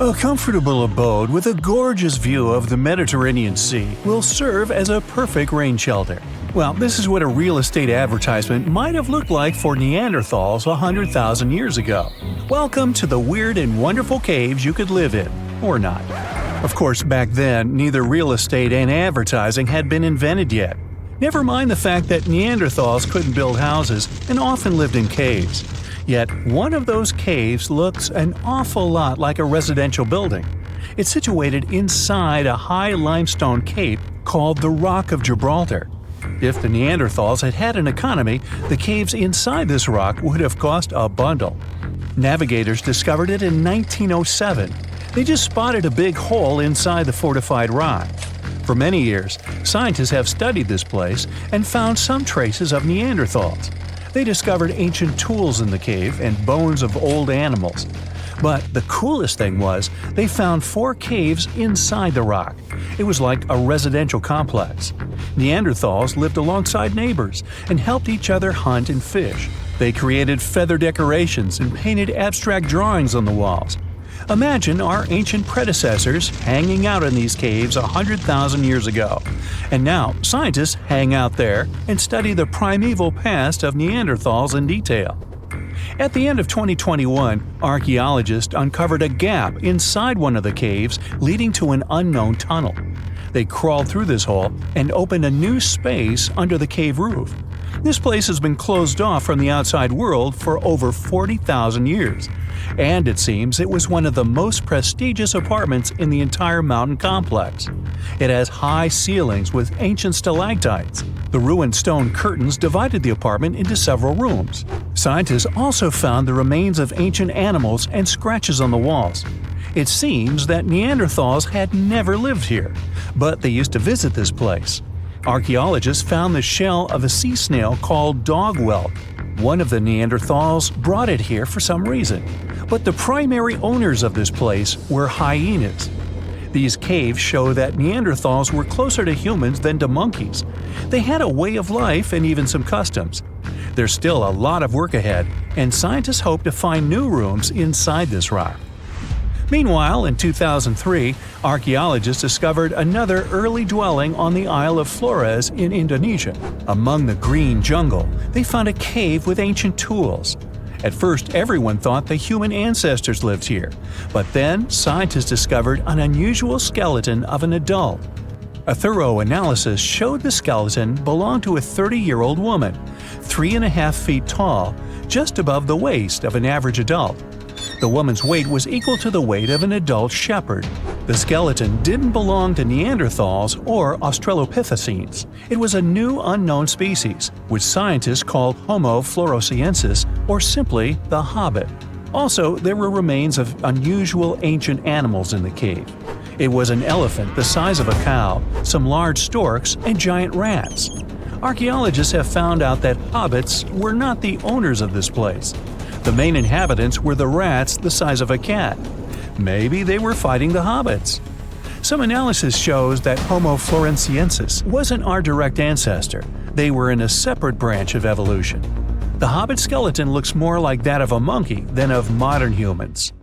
A comfortable abode with a gorgeous view of the Mediterranean Sea will serve as a perfect rain shelter. Well, this is what a real estate advertisement might have looked like for Neanderthals 100,000 years ago. Welcome to the weird and wonderful caves you could live in, or not. Of course, back then, neither real estate and advertising had been invented yet. Never mind the fact that Neanderthals couldn't build houses and often lived in caves. Yet, one of those caves looks an awful lot like a residential building. It's situated inside a high limestone cape called the Rock of Gibraltar. If the Neanderthals had had an economy, the caves inside this rock would have cost a bundle. Navigators discovered it in 1907. They just spotted a big hole inside the fortified rock. For many years, scientists have studied this place and found some traces of Neanderthals. They discovered ancient tools in the cave and bones of old animals. But the coolest thing was, they found 4 caves inside the rock. It was like a residential complex. Neanderthals lived alongside neighbors and helped each other hunt and fish. They created feather decorations and painted abstract drawings on the walls. Imagine our ancient predecessors hanging out in these caves 100,000 years ago. And now, scientists hang out there and study the primeval past of Neanderthals in detail. At the end of 2021, archaeologists uncovered a gap inside one of the caves leading to an unknown tunnel. They crawled through this hole and opened a new space under the cave roof. This place has been closed off from the outside world for over 40,000 years. And it seems it was one of the most prestigious apartments in the entire mountain complex. It has high ceilings with ancient stalactites. The ruined stone curtains divided the apartment into several rooms. Scientists also found the remains of ancient animals and scratches on the walls. It seems that Neanderthals had never lived here, but they used to visit this place. Archaeologists found the shell of a sea snail called dog whelk. One of the Neanderthals brought it here for some reason, but the primary owners of this place were hyenas. These caves show that Neanderthals were closer to humans than to monkeys. They had a way of life and even some customs. There's still a lot of work ahead, and scientists hope to find new rooms inside this rock. Meanwhile, in 2003, archaeologists discovered another early dwelling on the Isle of Flores in Indonesia. Among the green jungle, they found a cave with ancient tools. At first, everyone thought the human ancestors lived here, but then scientists discovered an unusual skeleton of an adult. A thorough analysis showed the skeleton belonged to a 30-year-old woman, 3.5 feet tall, just above the waist of an average adult. The woman's weight was equal to the weight of an adult shepherd. The skeleton didn't belong to Neanderthals or Australopithecines. It was a new unknown species, which scientists called Homo floresiensis, or simply the hobbit. Also, there were remains of unusual ancient animals in the cave. It was an elephant the size of a cow, some large storks, and giant rats. Archaeologists have found out that hobbits were not the owners of this place. The main inhabitants were the rats the size of a cat. Maybe they were fighting the hobbits. Some analysis shows that Homo floresiensis wasn't our direct ancestor. They were in a separate branch of evolution. The hobbit skeleton looks more like that of a monkey than of modern humans.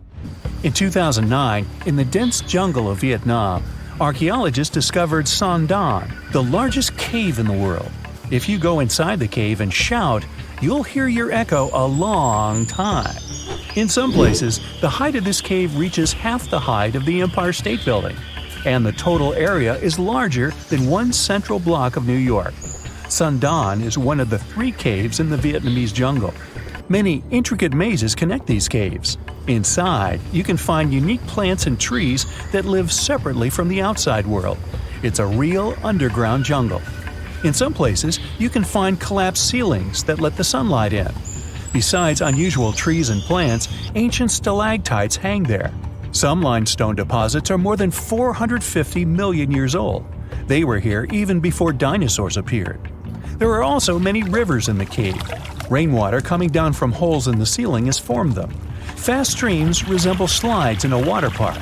In 2009, in the dense jungle of Vietnam, archaeologists discovered Son Don, the largest cave in the world. If you go inside the cave and shout, you'll hear your echo a long time. In some places, the height of this cave reaches half the height of the Empire State Building, and the total area is larger than one central block of New York. Son Don is one of the 3 caves in the Vietnamese jungle. Many intricate mazes connect these caves. Inside, you can find unique plants and trees that live separately from the outside world. It's a real underground jungle. In some places, you can find collapsed ceilings that let the sunlight in. Besides unusual trees and plants, ancient stalactites hang there. Some limestone deposits are more than 450 million years old. They were here even before dinosaurs appeared. There are also many rivers in the cave. Rainwater coming down from holes in the ceiling has formed them. Fast streams resemble slides in a water park.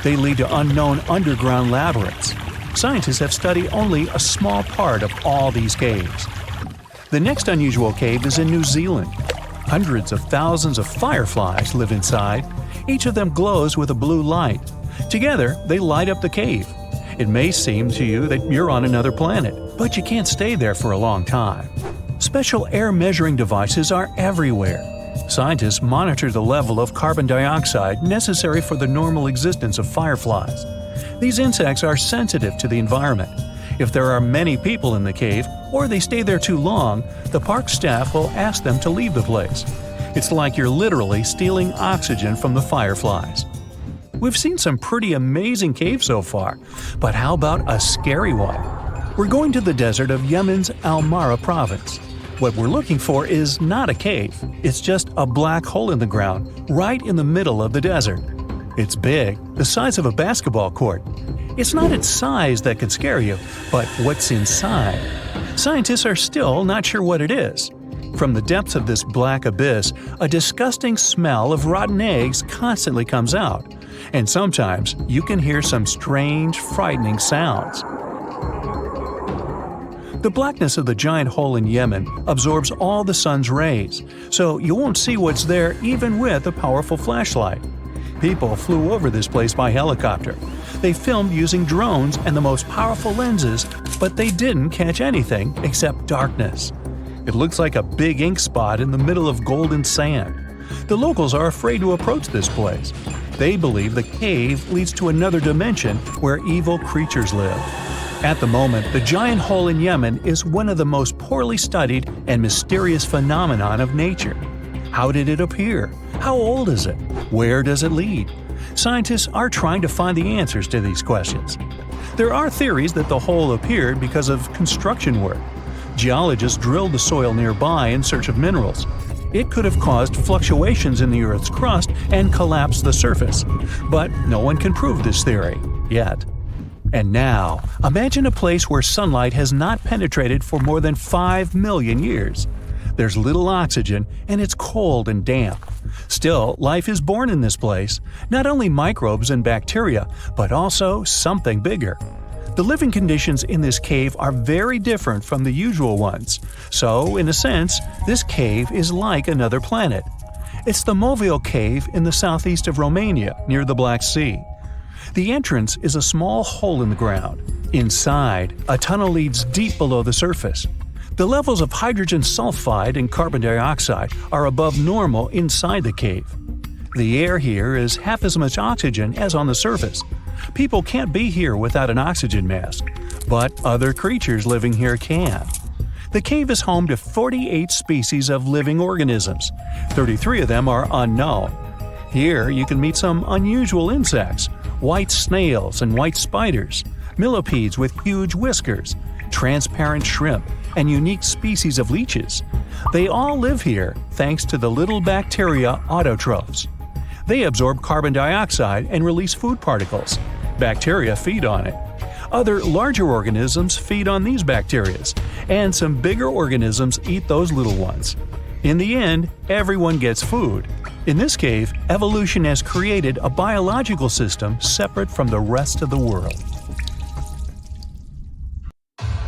They lead to unknown underground labyrinths. Scientists have studied only a small part of all these caves. The next unusual cave is in New Zealand. Hundreds of thousands of fireflies live inside. Each of them glows with a blue light. Together, they light up the cave. It may seem to you that you're on another planet, but you can't stay there for a long time. Special air measuring devices are everywhere. Scientists monitor the level of carbon dioxide necessary for the normal existence of fireflies. These insects are sensitive to the environment. If there are many people in the cave, or they stay there too long, the park staff will ask them to leave the place. It's like you're literally stealing oxygen from the fireflies. We've seen some pretty amazing caves so far, but how about a scary one? We're going to the desert of Yemen's Al-Mara province. What we're looking for is not a cave, it's just a black hole in the ground, right in the middle of the desert. It's big, the size of a basketball court. It's not its size that could scare you, but what's inside. Scientists are still not sure what it is. From the depths of this black abyss, a disgusting smell of rotten eggs constantly comes out, and sometimes you can hear some strange, frightening sounds. The blackness of the giant hole in Yemen absorbs all the sun's rays, so you won't see what's there even with a powerful flashlight. People flew over this place by helicopter. They filmed using drones and the most powerful lenses, but they didn't catch anything except darkness. It looks like a big ink spot in the middle of golden sand. The locals are afraid to approach this place. They believe the cave leads to another dimension where evil creatures live. At the moment, the giant hole in Yemen is one of the most poorly studied and mysterious phenomenon of nature. How did it appear? How old is it? Where does it lead? Scientists are trying to find the answers to these questions. There are theories that the hole appeared because of construction work. Geologists drilled the soil nearby in search of minerals. It could have caused fluctuations in the Earth's crust and collapsed the surface. But no one can prove this theory, yet. And now, imagine a place where sunlight has not penetrated for more than 5 million years. There's little oxygen, and it's cold and damp. Still, life is born in this place, not only microbes and bacteria, but also something bigger. The living conditions in this cave are very different from the usual ones, so, in a sense, this cave is like another planet. It's the Movile cave in the southeast of Romania, near the Black Sea. The entrance is a small hole in the ground. Inside, a tunnel leads deep below the surface. The levels of hydrogen sulfide and carbon dioxide are above normal inside the cave. The air here is half as much oxygen as on the surface. People can't be here without an oxygen mask, but other creatures living here can. The cave is home to 48 species of living organisms. 33 of them are unknown. Here you can meet some unusual insects, white snails and white spiders, millipedes with huge whiskers, transparent shrimp, and unique species of leeches. They all live here thanks to the little bacteria autotrophs. They absorb carbon dioxide and release food particles. Bacteria feed on it. Other larger organisms feed on these bacteria, and some bigger organisms eat those little ones. In the end, everyone gets food. In this cave, evolution has created a biological system separate from the rest of the world.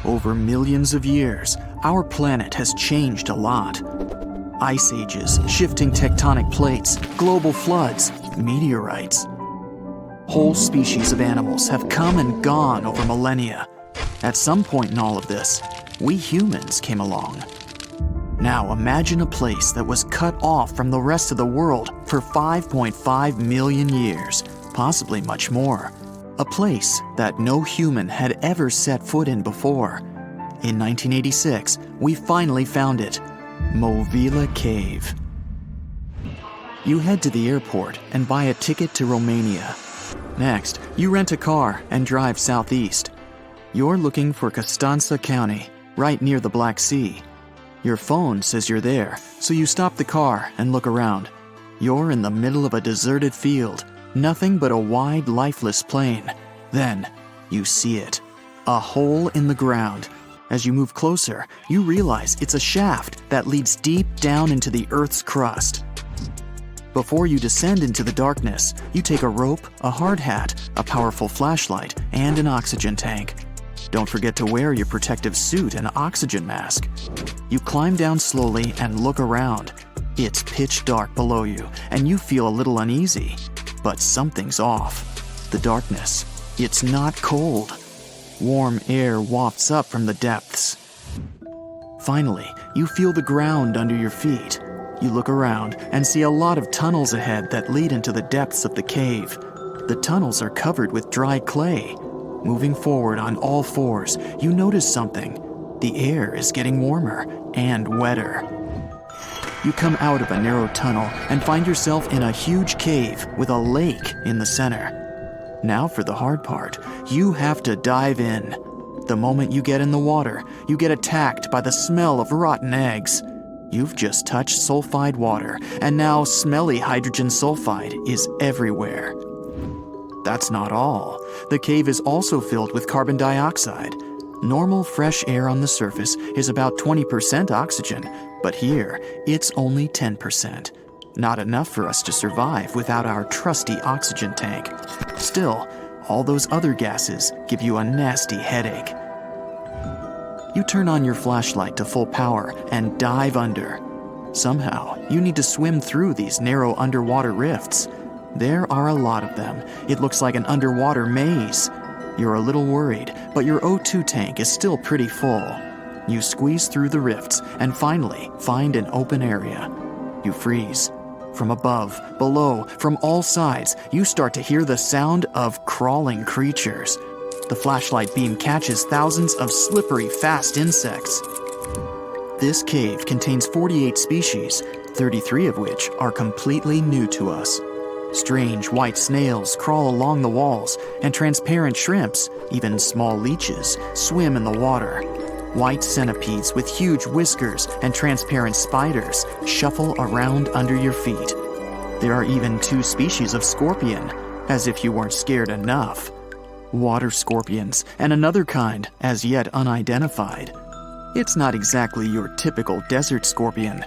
Over millions of years, our planet has changed a lot. Ice ages, shifting tectonic plates, global floods, meteorites. Whole species of animals have come and gone over millennia. At some point in all of this, we humans came along. Now imagine a place that was cut off from the rest of the world for 5.5 million years, possibly much more. A place that no human had ever set foot in before. In 1986, we finally found it, Movile Cave. You head to the airport and buy a ticket to Romania. Next, you rent a car and drive southeast. You're looking for Constanța County, right near the Black Sea. Your phone says you're there, so you stop the car and look around. You're in the middle of a deserted field, nothing but a wide, lifeless plain. Then, you see it. A hole in the ground. As you move closer, you realize it's a shaft that leads deep down into the Earth's crust. Before you descend into the darkness, you take a rope, a hard hat, a powerful flashlight, and an oxygen tank. Don't forget to wear your protective suit and oxygen mask. You climb down slowly and look around. It's pitch dark below you, and you feel a little uneasy. But something's off. The darkness, it's not cold. Warm air wafts up from the depths. Finally, you feel the ground under your feet. You look around and see a lot of tunnels ahead that lead into the depths of the cave. The tunnels are covered with dry clay. Moving forward on all fours, you notice something. The air is getting warmer and wetter. You come out of a narrow tunnel and find yourself in a huge cave with a lake in the center. Now for the hard part, you have to dive in. The moment you get in the water, you get attacked by the smell of rotten eggs. You've just touched sulfide water, and now smelly hydrogen sulfide is everywhere. That's not all. The cave is also filled with carbon dioxide. Normal fresh air on the surface is about 20% oxygen, but here it's only 10%. Not enough for us to survive without our trusty oxygen tank. Still, all those other gases give you a nasty headache. You turn on your flashlight to full power and dive under. Somehow, you need to swim through these narrow underwater rifts. There are a lot of them. It looks like an underwater maze. You're a little worried, but your O2 tank is still pretty full. You squeeze through the rifts and finally find an open area. You freeze. From above, below, from all sides, you start to hear the sound of crawling creatures. The flashlight beam catches thousands of slippery, fast insects. This cave contains 48 species, 33 of which are completely new to us. Strange white snails crawl along the walls, and transparent shrimps, even small leeches, swim in the water. White centipedes with huge whiskers and transparent spiders shuffle around under your feet. There are even 2 species of scorpion, as if you weren't scared enough. Water scorpions, and another kind, as yet unidentified. It's not exactly your typical desert scorpion.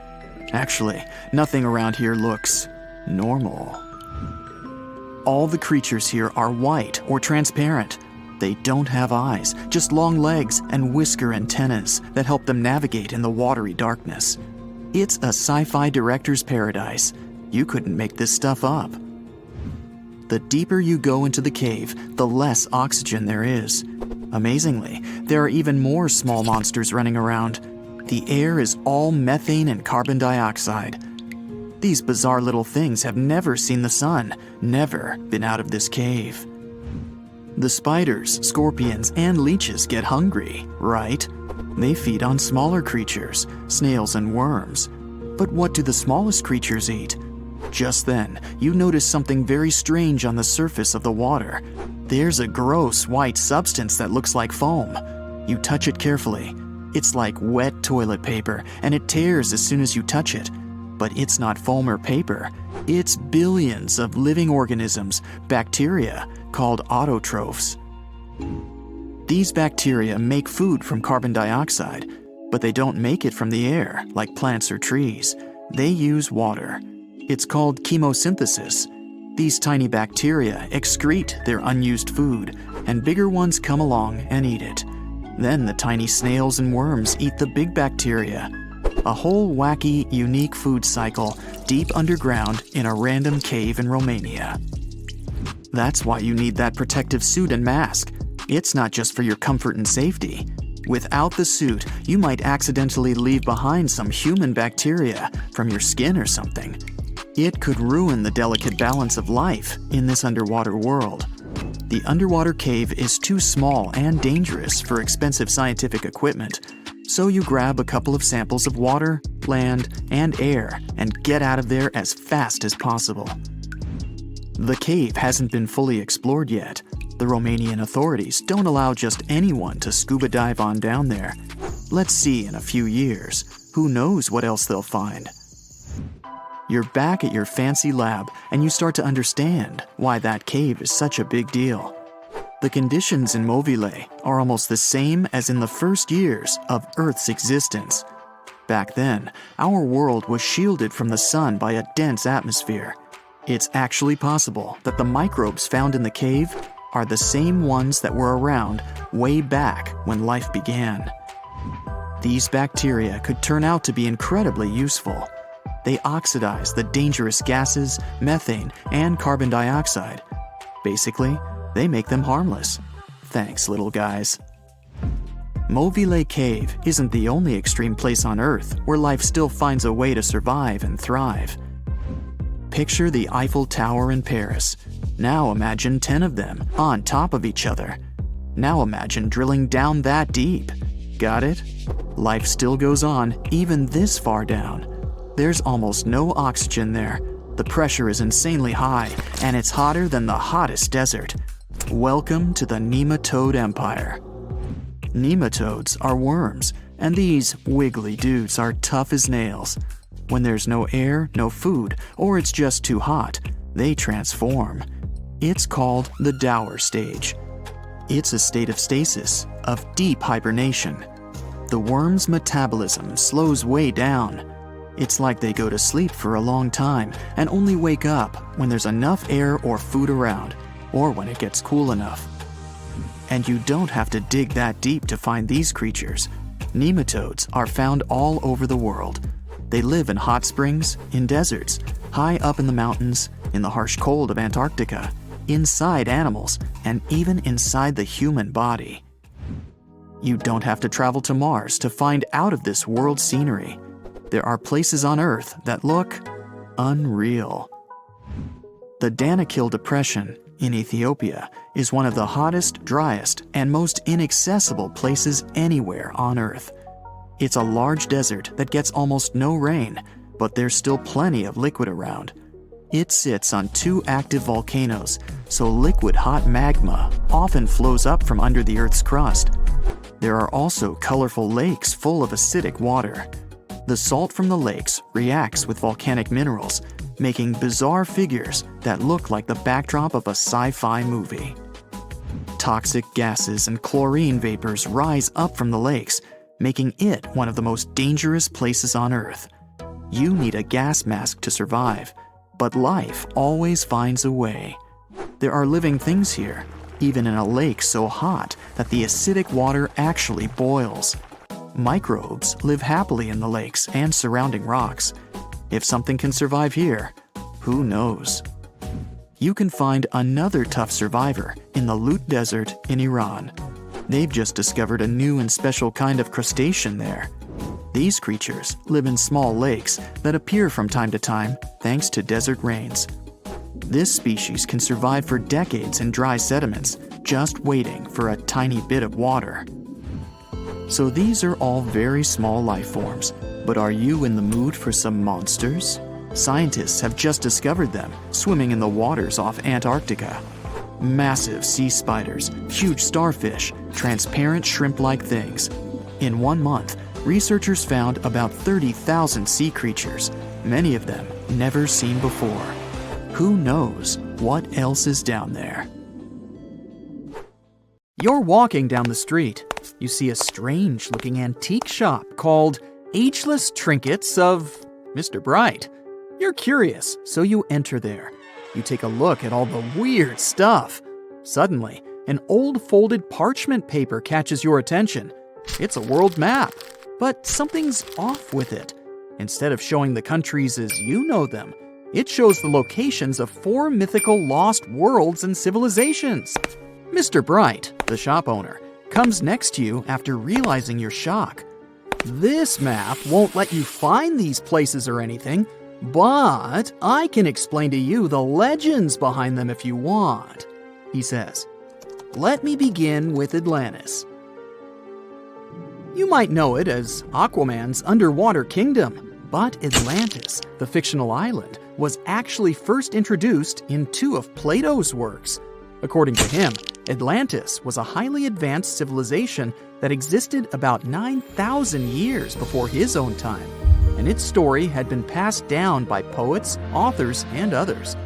Actually, nothing around here looks normal. All the creatures here are white or transparent. They don't have eyes, just long legs and whisker antennas that help them navigate in the watery darkness. It's a sci-fi director's paradise. You couldn't make this stuff up. The deeper you go into the cave, the less oxygen there is. Amazingly, there are even more small monsters running around. The air is all methane and carbon dioxide. These bizarre little things have never seen the sun, never been out of this cave. The spiders, scorpions, and leeches get hungry, right? They feed on smaller creatures, snails and worms. But what do the smallest creatures eat? Just then, you notice something very strange on the surface of the water. There's a gross white substance that looks like foam. You touch it carefully. It's like wet toilet paper, and it tears as soon as you touch it. But it's not foam or paper. It's billions of living organisms, bacteria, called autotrophs. These bacteria make food from carbon dioxide, but they don't make it from the air like plants or trees. They use water. It's called chemosynthesis. These tiny bacteria excrete their unused food, and bigger ones come along and eat it. Then the tiny snails and worms eat the big bacteria. A whole wacky, unique food cycle deep underground in a random cave in Romania. That's why you need that protective suit and mask. It's not just for your comfort and safety. Without the suit, you might accidentally leave behind some human bacteria from your skin or something. It could ruin the delicate balance of life in this underwater world. The underwater cave is too small and dangerous for expensive scientific equipment, so you grab a couple of samples of water, land, and air and get out of there as fast as possible. The cave hasn't been fully explored yet. The Romanian authorities don't allow just anyone to scuba dive on down there. Let's see in a few years. Who knows what else they'll find? You're back at your fancy lab, and you start to understand why that cave is such a big deal. The conditions in movile are almost the same as in the first years of Earth's existence. Back then, our world was shielded from the sun by a dense atmosphere. It's actually possible that the microbes found in the cave are the same ones that were around way back when life began. These bacteria could turn out to be incredibly useful. They oxidize the dangerous gases, methane, and carbon dioxide. Basically, they make them harmless. Thanks, little guys. Movile Cave isn't the only extreme place on Earth where life still finds a way to survive and thrive. Picture the Eiffel Tower in Paris. Now imagine 10 of them on top of each other. Now imagine drilling down that deep. Got it? Life still goes on, even this far down. There's almost no oxygen there. The pressure is insanely high, and it's hotter than the hottest desert. Welcome to the nematode empire. Nematodes are worms, and these wiggly dudes are tough as nails. When there's no air, no food, or it's just too hot, they transform. It's called the dower stage. It's a state of stasis, of deep hibernation. The worm's metabolism slows way down. It's like they go to sleep for a long time and only wake up when there's enough air or food around, or when it gets cool enough. And you don't have to dig that deep to find these creatures. Nematodes are found all over the world. They live in hot springs, in deserts, high up in the mountains, in the harsh cold of Antarctica, inside animals, and even inside the human body. You don't have to travel to Mars to find out of this world scenery. There are places on Earth that look unreal. The Danakil Depression in Ethiopia is one of the hottest, driest, and most inaccessible places anywhere on Earth. It's a large desert that gets almost no rain, but there's still plenty of liquid around. It sits on 2 active volcanoes, so liquid hot magma often flows up from under the Earth's crust. There are also colorful lakes full of acidic water. The salt from the lakes reacts with volcanic minerals, making bizarre figures that look like the backdrop of a sci-fi movie. Toxic gases and chlorine vapors rise up from the lakes, making it one of the most dangerous places on Earth. You need a gas mask to survive, but life always finds a way. There are living things here, even in a lake so hot that the acidic water actually boils. Microbes live happily in the lakes and surrounding rocks. If something can survive here, who knows? You can find another tough survivor in the Lut Desert in Iran. They've just discovered a new and special kind of crustacean there. These creatures live in small lakes that appear from time to time thanks to desert rains. This species can survive for decades in dry sediments, just waiting for a tiny bit of water. So these are all very small life forms, but are you in the mood for some monsters? Scientists have just discovered them swimming in the waters off Antarctica. Massive sea spiders, huge starfish, transparent shrimp-like things. In 1 month, researchers found about 30,000 sea creatures, many of them never seen before. Who knows what else is down there? You're walking down the street. You see a strange-looking antique shop called Ageless Trinkets of Mr. Bright. You're curious, so you enter there. You take a look at all the weird stuff. Suddenly, an old folded parchment paper catches your attention. It's a world map, but something's off with it. Instead of showing the countries as you know them, it shows the locations of 4 mythical lost worlds and civilizations. Mr. Bright, the shop owner, comes next to you after realizing your shock. This map won't let you find these places or anything, but I can explain to you the legends behind them if you want, he says. Let me begin with Atlantis. You might know it as Aquaman's underwater kingdom, but Atlantis, the fictional island, was actually first introduced in 2 of Plato's works. According to him, Atlantis was a highly advanced civilization that existed about 9,000 years before his own time, and its story had been passed down by poets, authors, and others.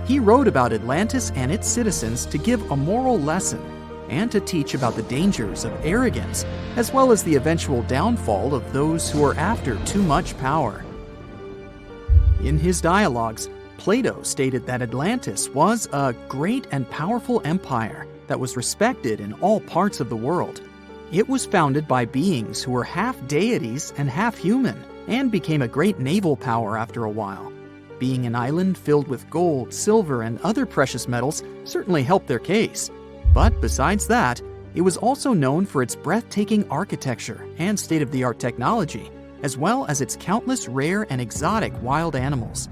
He wrote about Atlantis and its citizens to give a moral lesson and to teach about the dangers of arrogance, as well as the eventual downfall of those who are after too much power. In his dialogues, Plato stated that Atlantis was a great and powerful empire that was respected in all parts of the world. It was founded by beings who were half deities and half human, and became a great naval power after a while. Being an island filled with gold, silver, and other precious metals certainly helped their case. But besides that, it was also known for its breathtaking architecture and state-of-the-art technology, as well as its countless rare and exotic wild animals.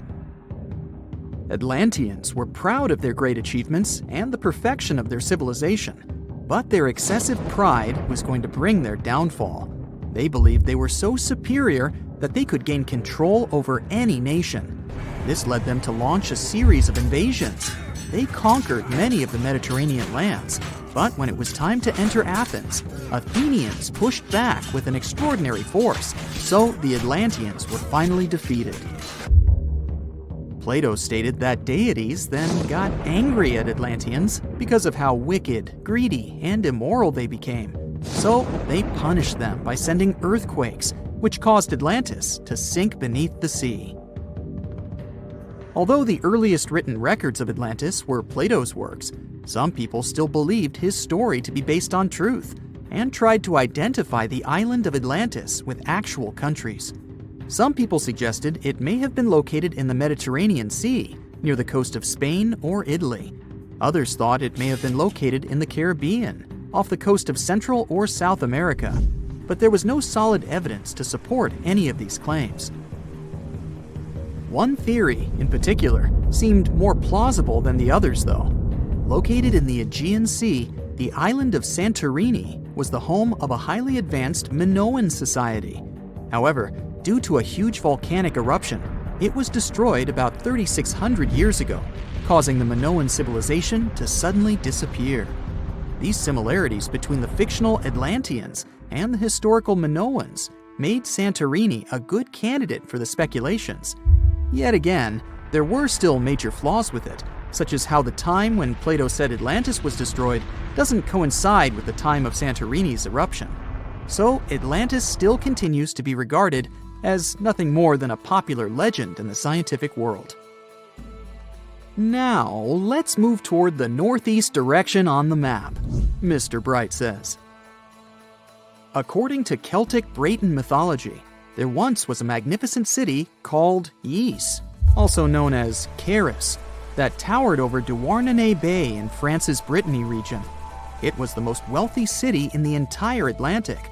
Atlanteans were proud of their great achievements and the perfection of their civilization, but their excessive pride was going to bring their downfall. They believed they were so superior that they could gain control over any nation. This led them to launch a series of invasions. They conquered many of the Mediterranean lands, but when it was time to enter Athens, Athenians pushed back with an extraordinary force, so the Atlanteans were finally defeated. Plato stated that deities then got angry at Atlanteans because of how wicked, greedy, and immoral they became. So they punished them by sending earthquakes, which caused Atlantis to sink beneath the sea. Although the earliest written records of Atlantis were Plato's works, some people still believed his story to be based on truth and tried to identify the island of Atlantis with actual countries. Some people suggested it may have been located in the Mediterranean Sea, near the coast of Spain or Italy. Others thought it may have been located in the Caribbean, off the coast of Central or South America, but there was no solid evidence to support any of these claims. One theory, in particular, seemed more plausible than the others, though. Located in the Aegean Sea, the island of Santorini was the home of a highly advanced Minoan society. However, due to a huge volcanic eruption, it was destroyed about 3,600 years ago, causing the Minoan civilization to suddenly disappear. These similarities between the fictional Atlanteans and the historical Minoans made Santorini a good candidate for the speculations. Yet again, there were still major flaws with it, such as how the time when Plato said Atlantis was destroyed doesn't coincide with the time of Santorini's eruption. So Atlantis still continues to be regarded as nothing more than a popular legend in the scientific world. Now, let's move toward the northeast direction on the map, Mr. Bright says. According to Celtic Breton mythology, there once was a magnificent city called Ys, also known as Caris, that towered over Douarnenez Bay in France's Brittany region. It was the most wealthy city in the entire Atlantic.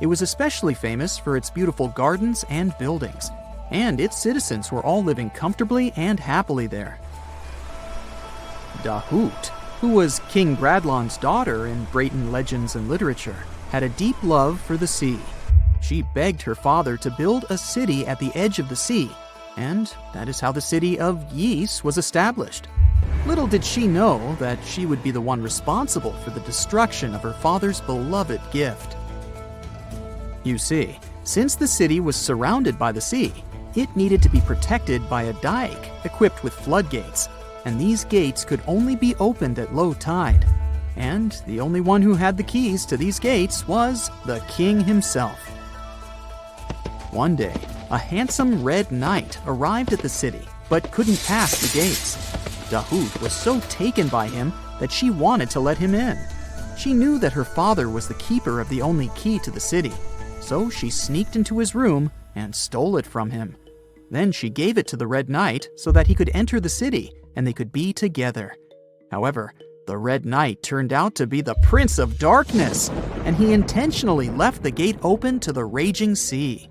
It was especially famous for its beautiful gardens and buildings, and its citizens were all living comfortably and happily there. Dahut, who was King Bradlon's daughter in Breton legends and literature, had a deep love for the sea. She begged her father to build a city at the edge of the sea, and that is how the city of Ys was established. Little did she know that she would be the one responsible for the destruction of her father's beloved gift. You see, since the city was surrounded by the sea, it needed to be protected by a dike equipped with floodgates, and these gates could only be opened at low tide. And the only one who had the keys to these gates was the king himself. One day, a handsome red knight arrived at the city, but couldn't pass the gates. Dahut was so taken by him that she wanted to let him in. She knew that her father was the keeper of the only key to the city, so she sneaked into his room and stole it from him. Then she gave it to the Red Knight so that he could enter the city and they could be together. However, the Red Knight turned out to be the Prince of Darkness, and he intentionally left the gate open to the raging sea.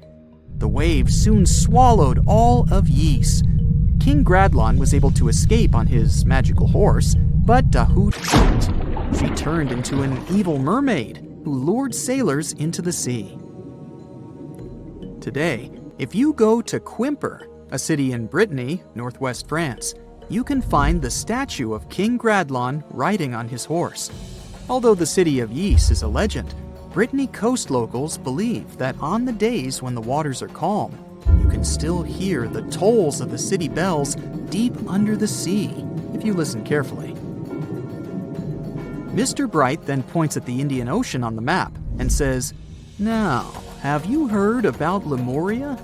The waves soon swallowed all of Ys. King Gradlon was able to escape on his magical horse, but Dahut couldn't. She turned into an evil mermaid who lured sailors into the sea. Today, if you go to Quimper, a city in Brittany, northwest France, you can find the statue of King Gradlon riding on his horse. Although the city of Ys is a legend, Brittany coast locals believe that on the days when the waters are calm, you can still hear the tolls of the city bells deep under the sea, if you listen carefully. Mr. Bright then points at the Indian Ocean on the map and says, "Now, have you heard about Lemuria?"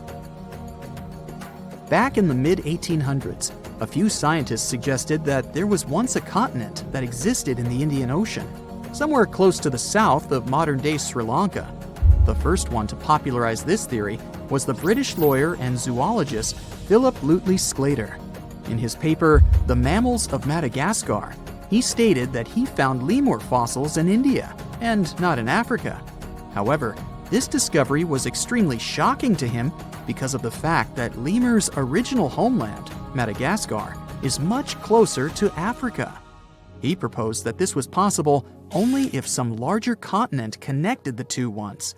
Back in the mid-1800s, a few scientists suggested that there was once a continent that existed in the Indian Ocean, somewhere close to the south of modern-day Sri Lanka. The first one to popularize this theory was the British lawyer and zoologist Philip Lutley Sclater. In his paper, The Mammals of Madagascar, he stated that he found lemur fossils in India and not in Africa. However, this discovery was extremely shocking to him because of the fact that lemurs' original homeland, Madagascar, is much closer to Africa. He proposed that this was possible only if some larger continent connected the two once.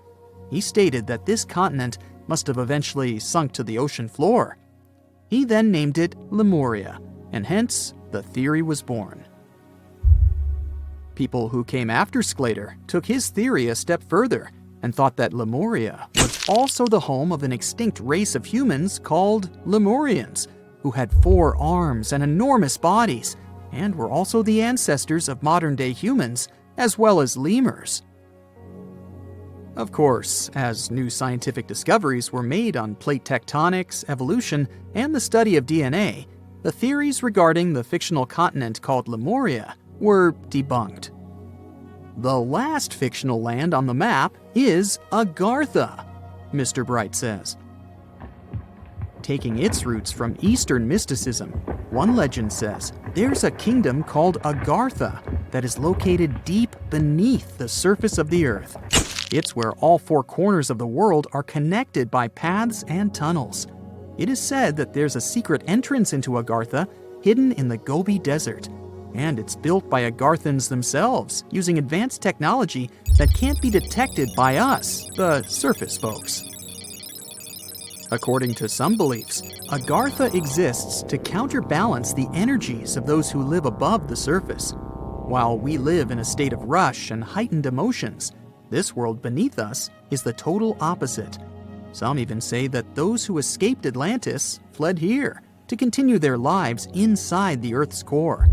He stated that this continent must have eventually sunk to the ocean floor. He then named it Lemuria, and hence the theory was born. People who came after Sclater took his theory a step further and thought that Lemuria was also the home of an extinct race of humans called Lemurians, who had 4 arms and enormous bodies, and were also the ancestors of modern-day humans, as well as lemurs. Of course, as new scientific discoveries were made on plate tectonics, evolution, and the study of DNA, the theories regarding the fictional continent called Lemuria were debunked. The last fictional land on the map is Agartha, Mr. Bright says. Taking its roots from Eastern mysticism, one legend says there's a kingdom called Agartha that is located deep beneath the surface of the earth. It's where all 4 corners of the world are connected by paths and tunnels. It is said that there's a secret entrance into Agartha hidden in the Gobi Desert, and it's built by Agarthans themselves using advanced technology that can't be detected by us, the surface folks. According to some beliefs, Agartha exists to counterbalance the energies of those who live above the surface. While we live in a state of rush and heightened emotions, this world beneath us is the total opposite. Some even say that those who escaped Atlantis fled here to continue their lives inside the Earth's core.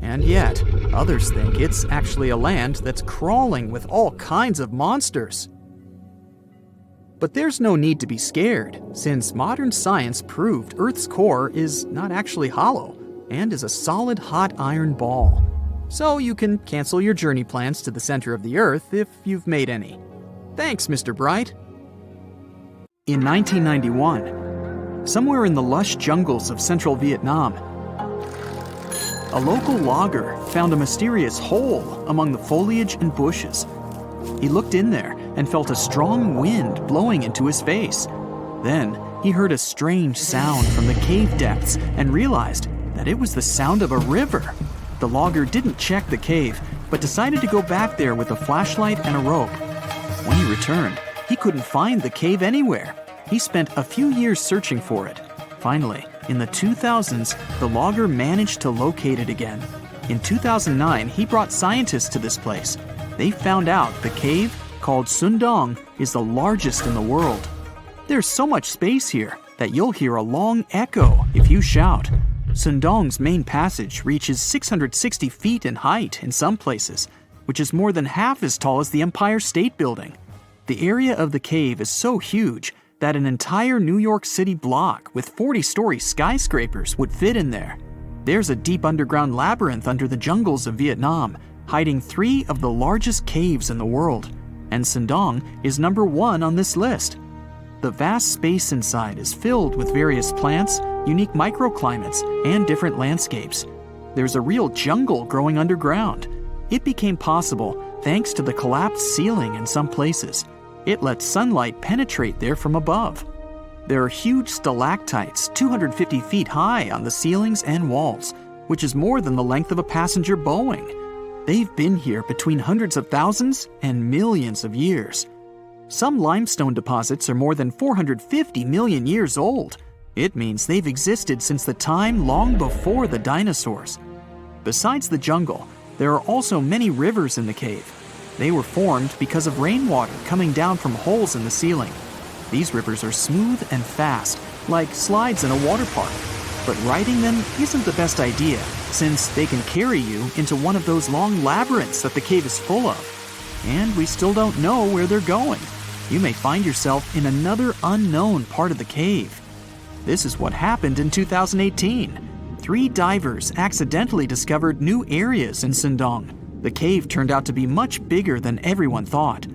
And yet, others think it's actually a land that's crawling with all kinds of monsters. But there's no need to be scared, since modern science proved Earth's core is not actually hollow and is a solid hot iron ball. So you can cancel your journey plans to the center of the Earth if you've made any. Thanks, Mr. Bright. In 1991, somewhere in the lush jungles of central Vietnam, a local logger found a mysterious hole among the foliage and bushes. He looked in there and felt a strong wind blowing into his face. Then he heard a strange sound from the cave depths and realized that it was the sound of a river. The logger didn't check the cave, but decided to go back there with a flashlight and a rope. When he returned, he couldn't find the cave anywhere. He spent a few years searching for it. Finally, in the 2000s, the logger managed to locate it again. In 2009, he brought scientists to this place. They found out the cave, called Doong, is the largest in the world. There's so much space here that you'll hear a long echo if you shout. Doong's main passage reaches 660 feet in height in some places, which is more than half as tall as the Empire State Building. The area of the cave is so huge that an entire New York City block with 40-story skyscrapers would fit in there. There's a deep underground labyrinth under the jungles of Vietnam, hiding 3 of the largest caves in the world, and Doong is number 1 on this list. The vast space inside is filled with various plants, unique microclimates, and different landscapes. There's a real jungle growing underground. It became possible thanks to the collapsed ceiling in some places. It lets sunlight penetrate there from above. There are huge stalactites 250 feet high on the ceilings and walls, which is more than the length of a passenger Boeing. They've been here between hundreds of thousands and millions of years. Some limestone deposits are more than 450 million years old. It means they've existed since the time long before the dinosaurs. Besides the jungle, there are also many rivers in the cave. They were formed because of rainwater coming down from holes in the ceiling. These rivers are smooth and fast, like slides in a water park. But riding them isn't the best idea, since they can carry you into one of those long labyrinths that the cave is full of. And we still don't know where they're going. You may find yourself in another unknown part of the cave. This is what happened in 2018. 3 divers accidentally discovered new areas in Doong. The cave turned out to be much bigger than everyone thought.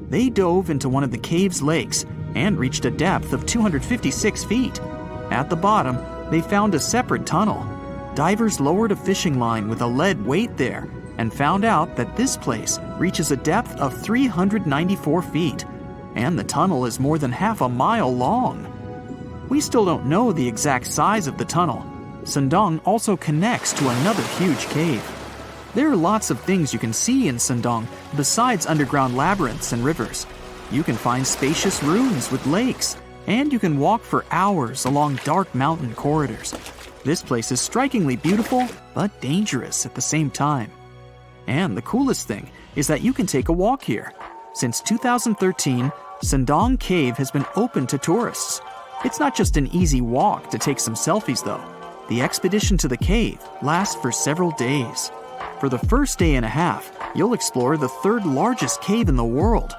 They dove into one of the cave's lakes and reached a depth of 256 feet. At the bottom, they found a separate tunnel. Divers lowered a fishing line with a lead weight there and found out that this place reaches a depth of 394 feet, and the tunnel is more than half a mile long. We still don't know the exact size of the tunnel. Sundong also connects to another huge cave. There are lots of things you can see in Sundong besides underground labyrinths and rivers. You can find spacious rooms with lakes, and you can walk for hours along dark mountain corridors. This place is strikingly beautiful, but dangerous at the same time. And the coolest thing is that you can take a walk here. Since 2013, Sundong Cave has been open to tourists. It's not just an easy walk to take some selfies though. The expedition to the cave lasts for several days. For the first day and a half, you'll explore the third largest cave in the world.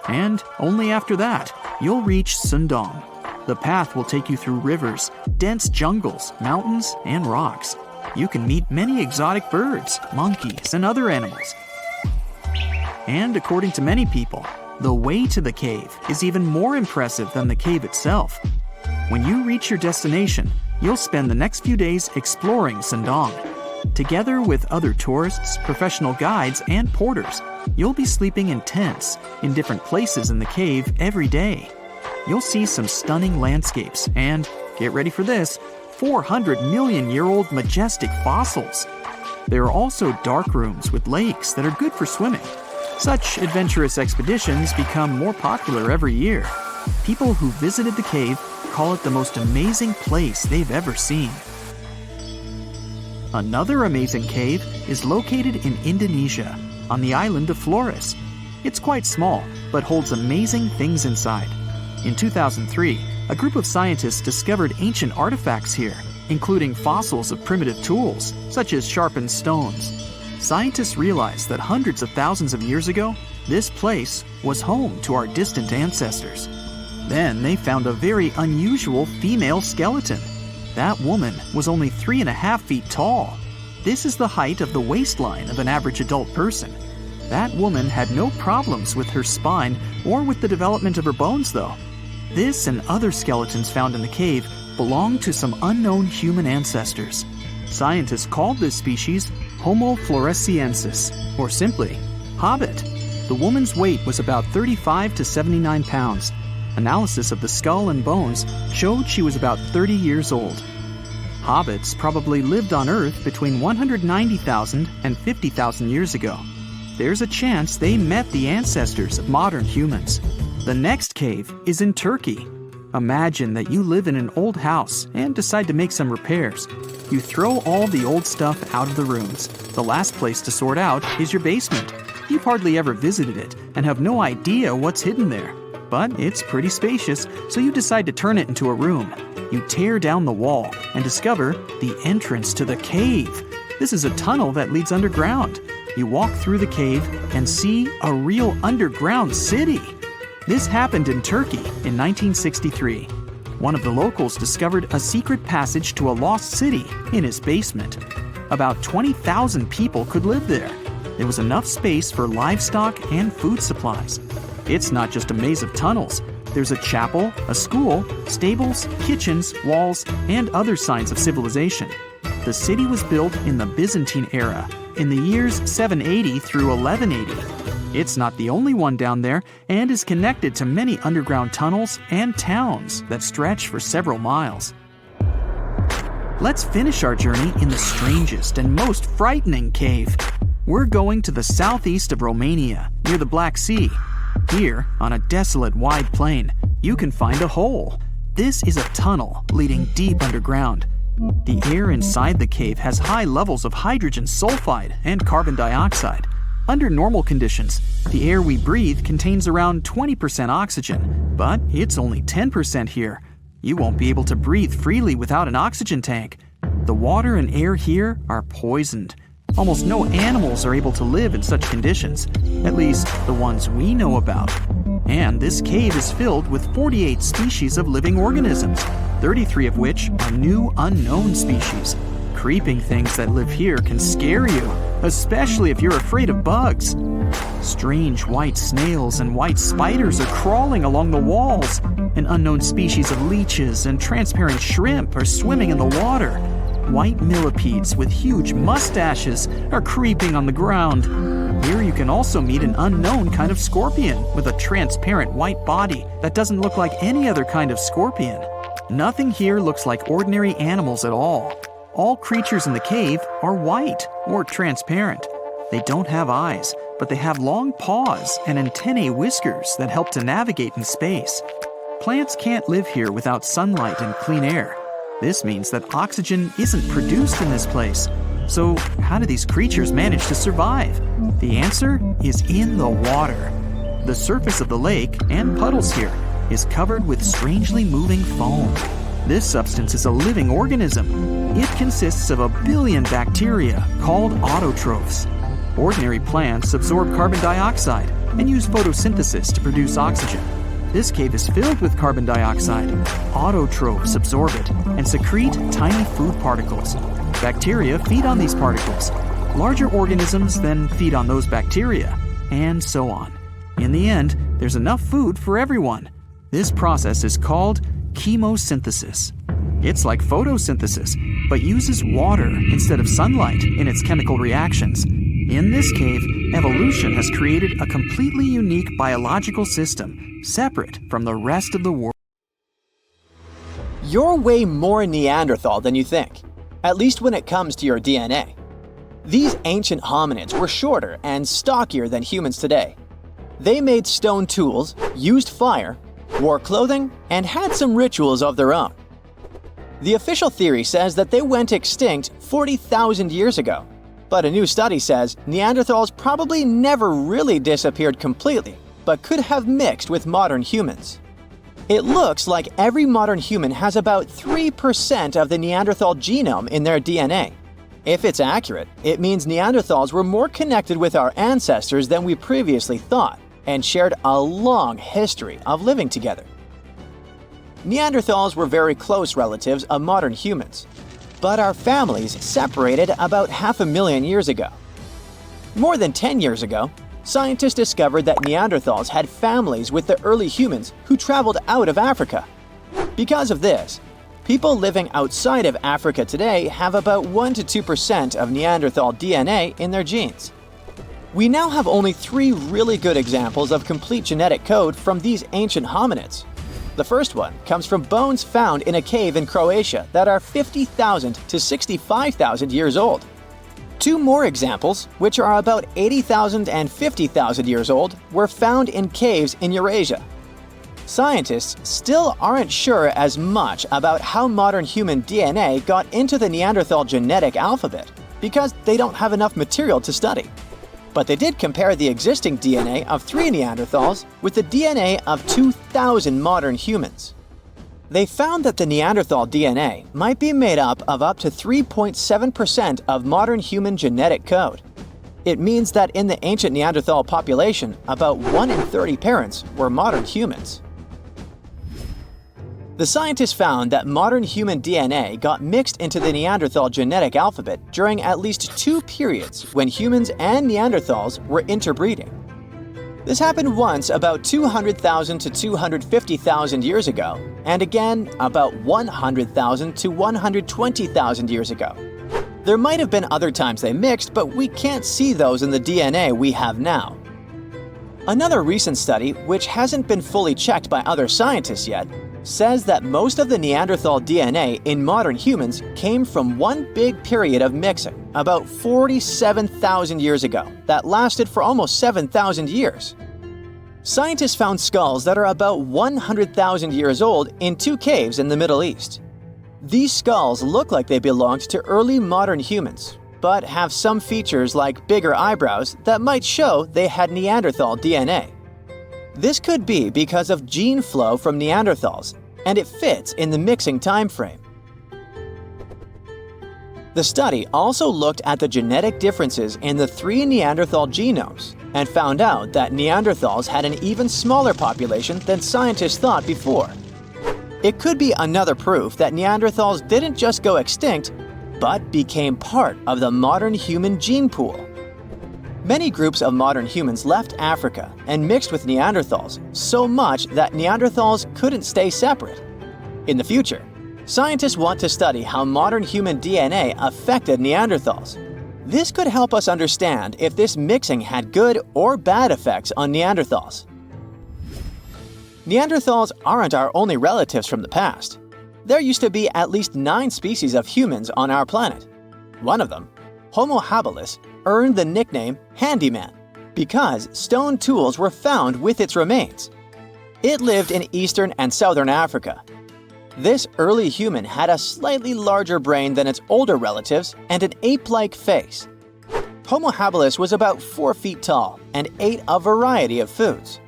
And only after that, you'll reach Sundong. The path will take you through rivers, dense jungles, mountains, and rocks. You can meet many exotic birds, monkeys, and other animals. And according to many people, the way to the cave is even more impressive than the cave itself. When you reach your destination, you'll spend the next few days exploring Sundong. Together with other tourists, professional guides, and porters, you'll be sleeping in tents in different places in the cave every day. You'll see some stunning landscapes and, get ready for this, 400-million-year-old majestic fossils. There are also dark rooms with lakes that are good for swimming. Such adventurous expeditions become more popular every year. People who visited the cave call it the most amazing place they've ever seen. Another amazing cave is located in Indonesia, on the island of Flores. It's quite small, but holds amazing things inside. In 2003, a group of scientists discovered ancient artifacts here, including fossils of primitive tools, such as sharpened stones. Scientists realized that hundreds of thousands of years ago, this place was home to our distant ancestors. Then they found a very unusual female skeleton. That woman was only 3.5 feet tall. This is the height of the waistline of an average adult person. That woman had no problems with her spine or with the development of her bones, though. This and other skeletons found in the cave belong to some unknown human ancestors. Scientists called this species Homo floresiensis, or simply, hobbit. The woman's weight was about 35 to 79 pounds. Analysis of the skull and bones showed she was about 30 years old. Hobbits probably lived on Earth between 190,000 and 50,000 years ago. There's a chance they met the ancestors of modern humans. The next cave is in Turkey. Imagine that you live in an old house and decide to make some repairs. You throw all the old stuff out of the rooms. The last place to sort out is your basement. You've hardly ever visited it and have no idea what's hidden there. But it's pretty spacious, so you decide to turn it into a room. You tear down the wall and discover the entrance to the cave. This is a tunnel that leads underground. You walk through the cave and see a real underground city. This happened in Turkey in 1963. One of the locals discovered a secret passage to a lost city in his basement. About 20,000 people could live there. There was enough space for livestock and food supplies. It's not just a maze of tunnels. There's a chapel, a school, stables, kitchens, walls, and other signs of civilization. The city was built in the Byzantine era, in the years 780 through 1180. It's not the only one down there and is connected to many underground tunnels and towns that stretch for several miles. Let's finish our journey in the strangest and most frightening cave. We're going to the southeast of Romania, near the Black Sea. Here, on a desolate wide plain, you can find a hole. This is a tunnel leading deep underground. The air inside the cave has high levels of hydrogen sulfide and carbon dioxide. Under normal conditions, the air we breathe contains around 20% oxygen, but it's only 10% here. You won't be able to breathe freely without an oxygen tank. The water and air here are poisoned. Almost no animals are able to live in such conditions, at least the ones we know about. And this cave is filled with 48 species of living organisms, 33 of which are new unknown species. Creeping things that live here can scare you. especially if you're afraid of bugs. Strange white snails and white spiders are crawling along the walls. An unknown species of leeches and transparent shrimp are swimming in the water. White millipedes with huge mustaches are creeping on the ground. Here you can also meet an unknown kind of scorpion with a transparent white body that doesn't look like any other kind of scorpion. Nothing here looks like ordinary animals at all. All creatures in the cave are white or transparent. They don't have eyes, but they have long paws and antennae whiskers that help to navigate in space. Plants can't live here without sunlight and clean air. This means that oxygen isn't produced in this place. So how do these creatures manage to survive? The answer is in the water. The surface of the lake and puddles here is covered with strangely moving foam. This substance is a living organism. It consists of 1 billion bacteria called autotrophs. Ordinary plants absorb carbon dioxide and use photosynthesis to produce oxygen. This cave is filled with carbon dioxide. Autotrophs absorb it and secrete tiny food particles. Bacteria feed on these particles. Larger organisms then feed on those bacteria, and so on. In the end, there's enough food for everyone. This process is called chemosynthesis. It's like photosynthesis, but uses water instead of sunlight in its chemical reactions. In this cave, evolution has created a completely unique biological system, separate from the rest of the world. You're way more Neanderthal than you think, at least when it comes to your DNA. These ancient hominids were shorter and stockier than humans today. They made stone tools, used fire, wore clothing, and had some rituals of their own. The official theory says that they went extinct 40,000 years ago, but a new study says Neanderthals probably never really disappeared completely, but could have mixed with modern humans. It looks like every modern human has about 3% of the Neanderthal genome in their DNA. If it's accurate, it means Neanderthals were more connected with our ancestors than we previously thought, and shared a long history of living together. Neanderthals were very close relatives of modern humans, but our families separated about 500,000 years ago. More than 10 years ago, scientists discovered that Neanderthals had families with the early humans who traveled out of Africa. Because of this, people living outside of Africa today have about 1 to 2% of Neanderthal DNA in their genes. We now have only 3 really good examples of complete genetic code from these ancient hominids. The first one comes from bones found in a cave in Croatia that are 50,000 to 65,000 years old. 2 more examples, which are about 80,000 and 50,000 years old, were found in caves in Eurasia. Scientists still aren't sure as much about how modern human DNA got into the Neanderthal genetic alphabet, because they don't have enough material to study. But they did compare the existing DNA of 3 Neanderthals with the DNA of 2,000 modern humans. They found that the Neanderthal DNA might be made up to 3.7% of modern human genetic code. It means that in the ancient Neanderthal population, about 1 in 30 parents were modern humans. The scientists found that modern human DNA got mixed into the Neanderthal genetic alphabet during at least 2 periods when humans and Neanderthals were interbreeding. This happened once about 200,000 to 250,000 years ago, and again about 100,000 to 120,000 years ago. There might have been other times they mixed, but we can't see those in the DNA we have now. Another recent study, which hasn't been fully checked by other scientists yet, says that most of the Neanderthal DNA in modern humans came from one big period of mixing, about 47,000 years ago, that lasted for almost 7,000 years. Scientists found skulls that are about 100,000 years old in 2 caves in the Middle East. These skulls look like they belonged to early modern humans, but have some features like bigger eyebrows that might show they had Neanderthal DNA. This could be because of gene flow from Neanderthals, and it fits in the mixing time frame. The study also looked at the genetic differences in the 3 Neanderthal genomes and found out that Neanderthals had an even smaller population than scientists thought before. It could be another proof that Neanderthals didn't just go extinct, but became part of the modern human gene pool. Many groups of modern humans left Africa and mixed with Neanderthals so much that Neanderthals couldn't stay separate. In the future, scientists want to study how modern human DNA affected Neanderthals. This could help us understand if this mixing had good or bad effects on Neanderthals. Neanderthals aren't our only relatives from the past. There used to be at least 9 species of humans on our planet. One of them, Homo habilis, earned the nickname handyman because stone tools were found with its remains. It lived in eastern and southern Africa. This early human had a slightly larger brain than its older relatives and an ape-like face. Homo habilis was about 4 feet tall and ate a variety of foods.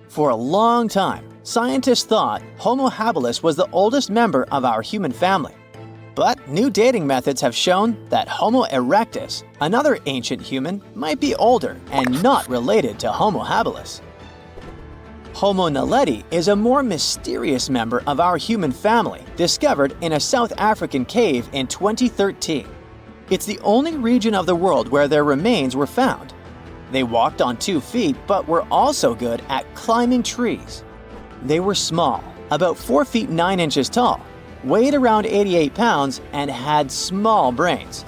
For a long time, scientists thought Homo habilis was the oldest member of our human family. But new dating methods have shown that Homo erectus, another ancient human, might be older and not related to Homo habilis. Homo naledi is a more mysterious member of our human family discovered in a South African cave in 2013. It's the only region of the world where their remains were found. They walked on 2 feet but were also good at climbing trees. They were small, about 4 feet 9 inches tall, weighed around 88 pounds, and had small brains.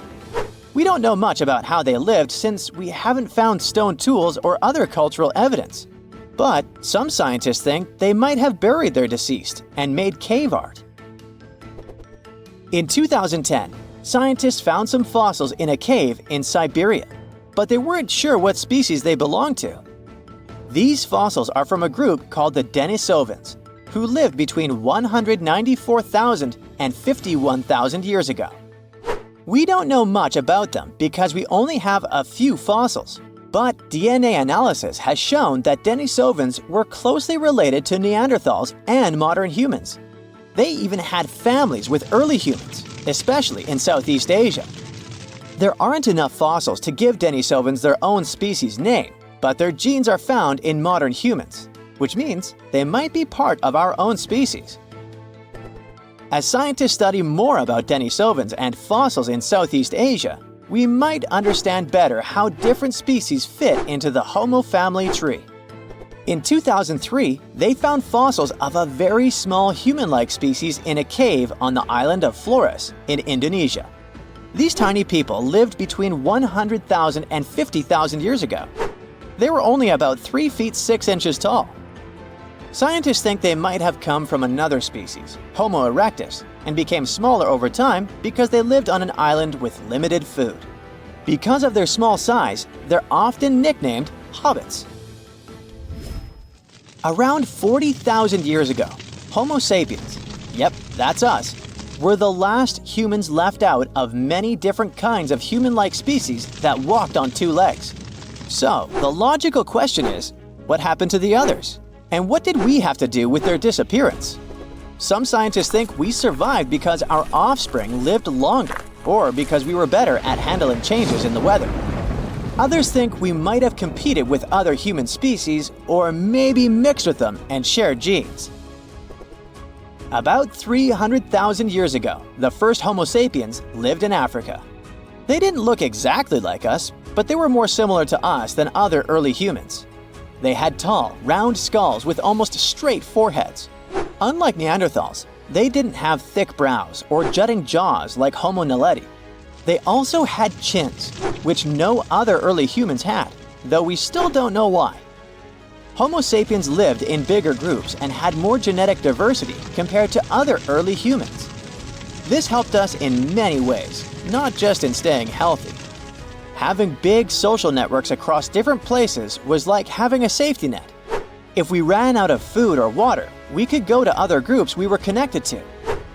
We don't know much about how they lived since we haven't found stone tools or other cultural evidence. But some scientists think they might have buried their deceased and made cave art. In 2010, scientists found some fossils in a cave in Siberia, but they weren't sure what species they belonged to. These fossils are from a group called the Denisovans, who lived between 194,000 and 51,000 years ago. We don't know much about them because we only have a few fossils, but DNA analysis has shown that Denisovans were closely related to Neanderthals and modern humans. They even had families with early humans, especially in Southeast Asia. There aren't enough fossils to give Denisovans their own species name, but their genes are found in modern humans, which means they might be part of our own species. As scientists study more about Denisovans and fossils in Southeast Asia, we might understand better how different species fit into the Homo family tree. In 2003, they found fossils of a very small human-like species in a cave on the island of Flores in Indonesia. These tiny people lived between 100,000 and 50,000 years ago. They were only about 3 feet 6 inches tall. Scientists think they might have come from another species, Homo erectus, and became smaller over time because they lived on an island with limited food. Because of their small size, they're often nicknamed hobbits. Around 40,000 years ago, Homo sapiens, yep, that's us, were the last humans left out of many different kinds of human-like species that walked on 2 legs. So, the logical question is, what happened to the others? And what did we have to do with their disappearance? Some scientists think we survived because our offspring lived longer, or because we were better at handling changes in the weather. Others think we might have competed with other human species, or maybe mixed with them and shared genes. About 300,000 years ago, the first Homo sapiens lived in Africa. They didn't look exactly like us, but they were more similar to us than other early humans. They had tall, round skulls with almost straight foreheads. Unlike Neanderthals, they didn't have thick brows or jutting jaws like Homo naledi. They also had chins, which no other early humans had, though we still don't know why. Homo sapiens lived in bigger groups and had more genetic diversity compared to other early humans. This helped us in many ways, not just in staying healthy. Having big social networks across different places was like having a safety net. If we ran out of food or water, we could go to other groups we were connected to,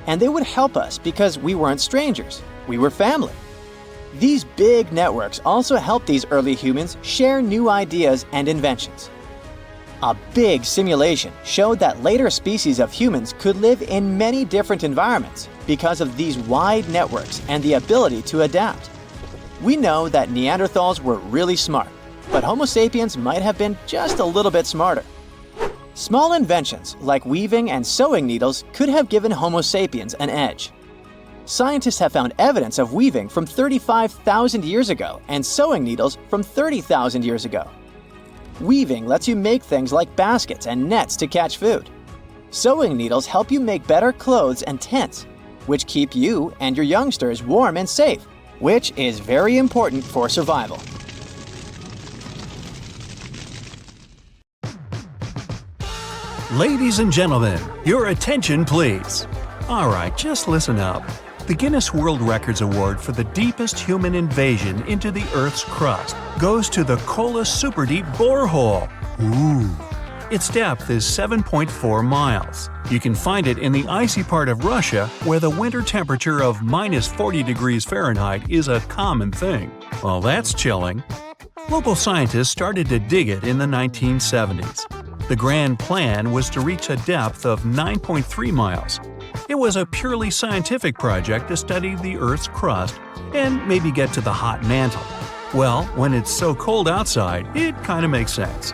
and they would help us because we weren't strangers, we were family. These big networks also helped these early humans share new ideas and inventions. A big simulation showed that later species of humans could live in many different environments because of these wide networks and the ability to adapt. We know that Neanderthals were really smart, but Homo sapiens might have been just a little bit smarter. Small inventions like weaving and sewing needles could have given Homo sapiens an edge. Scientists have found evidence of weaving from 35,000 years ago and sewing needles from 30,000 years ago. Weaving lets you make things like baskets and nets to catch food. Sewing needles help you make better clothes and tents, which keep you and your youngsters warm and safe, which is very important for survival. Ladies and gentlemen, your attention please. Alright, just listen up. The Guinness World Records Award for the deepest human invasion into the Earth's crust goes to the Kola Superdeep borehole. Ooh. Its depth is 7.4 miles. You can find it in the icy part of Russia where the winter temperature of minus 40 degrees Fahrenheit is a common thing. Well, that's chilling. Local scientists started to dig it in the 1970s. The grand plan was to reach a depth of 9.3 miles. It was a purely scientific project to study the Earth's crust and maybe get to the hot mantle. Well, when it's so cold outside, it kind of makes sense.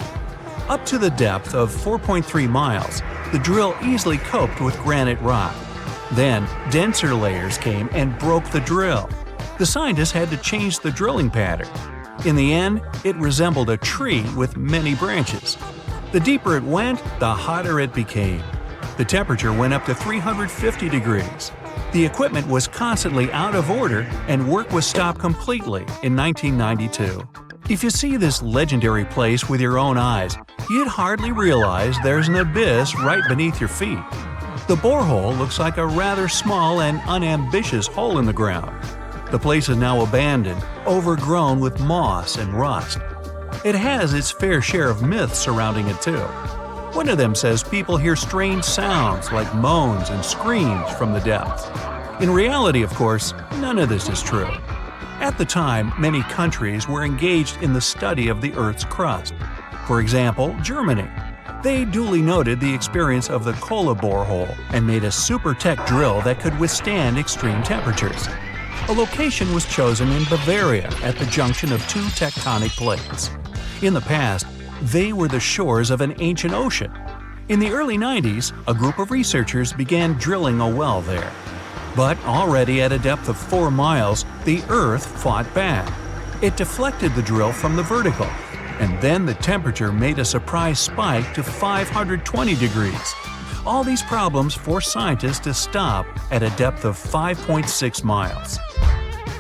Up to the depth of 4.3 miles, the drill easily coped with granite rock. Then, denser layers came and broke the drill. The scientists had to change the drilling pattern. In the end, it resembled a tree with many branches. The deeper it went, the hotter it became. The temperature went up to 350 degrees. The equipment was constantly out of order and work was stopped completely in 1992. If you see this legendary place with your own eyes, you'd hardly realize there's an abyss right beneath your feet. The borehole looks like a rather small and unambitious hole in the ground. The place is now abandoned, overgrown with moss and rust. It has its fair share of myths surrounding it too. One of them says people hear strange sounds like moans and screams from the depths. In reality, of course, none of this is true. At the time, many countries were engaged in the study of the Earth's crust. For example, Germany. They duly noted the experience of the Kola borehole and made a super tech drill that could withstand extreme temperatures. A location was chosen in Bavaria at the junction of two tectonic plates. In the past, they were the shores of an ancient ocean. In the early 90s, a group of researchers began drilling a well there. But already at a depth of 4 miles, the Earth fought back. It deflected the drill from the vertical, and then the temperature made a surprise spike to 520 degrees. All these problems forced scientists to stop at a depth of 5.6 miles.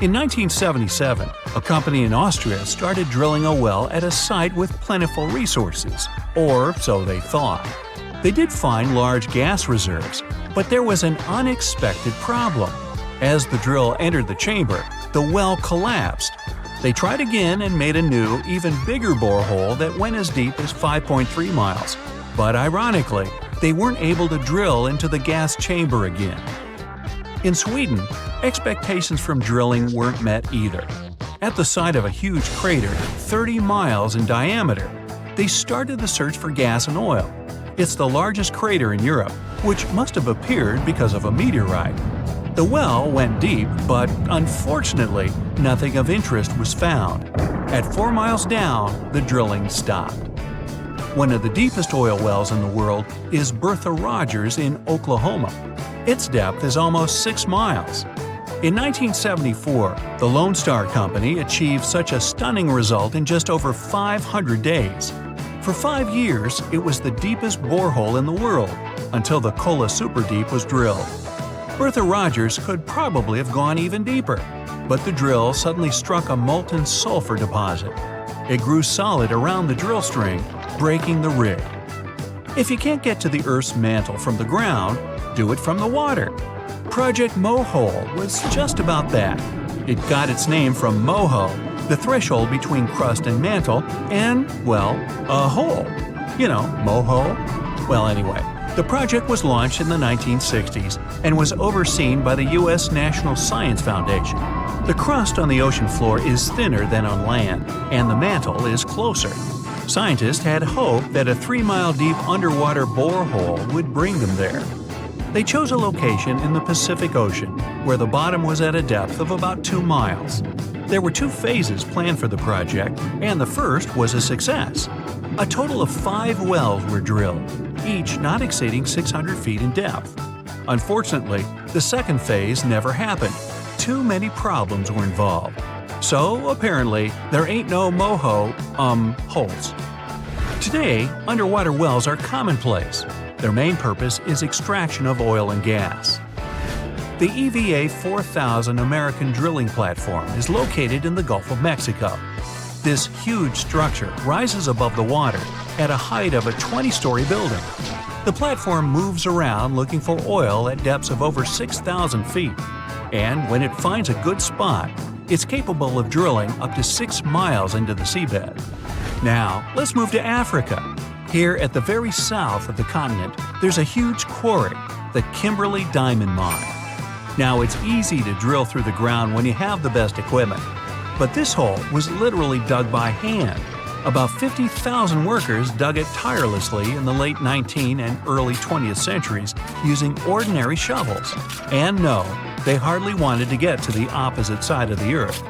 In 1977, a company in Austria started drilling a well at a site with plentiful resources, or so they thought. They did find large gas reserves, but there was an unexpected problem. As the drill entered the chamber, the well collapsed. They tried again and made a new, even bigger borehole that went as deep as 5.3 miles. But ironically, they weren't able to drill into the gas chamber again. In Sweden, expectations from drilling weren't met either. At the site of a huge crater 30 miles in diameter, they started the search for gas and oil. It's the largest crater in Europe, which must have appeared because of a meteorite. The well went deep, but unfortunately, nothing of interest was found. At 4 miles down, the drilling stopped. One of the deepest oil wells in the world is Bertha Rogers in Oklahoma. Its depth is almost 6 miles. In 1974, the Lone Star Company achieved such a stunning result in just over 500 days. For 5 years, it was the deepest borehole in the world, until the Kola Superdeep was drilled. Bertha Rogers could probably have gone even deeper, but the drill suddenly struck a molten sulfur deposit. It grew solid around the drill string, breaking the rig. If you can't get to the Earth's mantle from the ground, do it from the water. Project Mohole was just about that. It got its name from moho, the threshold between crust and mantle, and, well, a hole. You know, moho. Well, anyway, the project was launched in the 1960s and was overseen by the U.S. National Science Foundation. The crust on the ocean floor is thinner than on land, and the mantle is closer. Scientists had hoped that a 3-mile-deep underwater borehole would bring them there. They chose a location in the Pacific Ocean, where the bottom was at a depth of about 2 miles. There were 2 phases planned for the project, and the first was a success. A total of 5 wells were drilled, each not exceeding 600 feet in depth. Unfortunately, the second phase never happened. Too many problems were involved. So, apparently, there ain't no holes. Today, underwater wells are commonplace. Their main purpose is extraction of oil and gas. The EVA 4000 American drilling platform is located in the Gulf of Mexico. This huge structure rises above the water at a height of a 20-story building. The platform moves around looking for oil at depths of over 6,000 feet, and when it finds a good spot, it's capable of drilling up to 6 miles into the seabed. Now, let's move to Africa. Here at the very south of the continent, there's a huge quarry, the Kimberley Diamond Mine. Now, it's easy to drill through the ground when you have the best equipment, but this hole was literally dug by hand. About 50,000 workers dug it tirelessly in the late 19th and early 20th centuries using ordinary shovels. And no, they hardly wanted to get to the opposite side of the earth.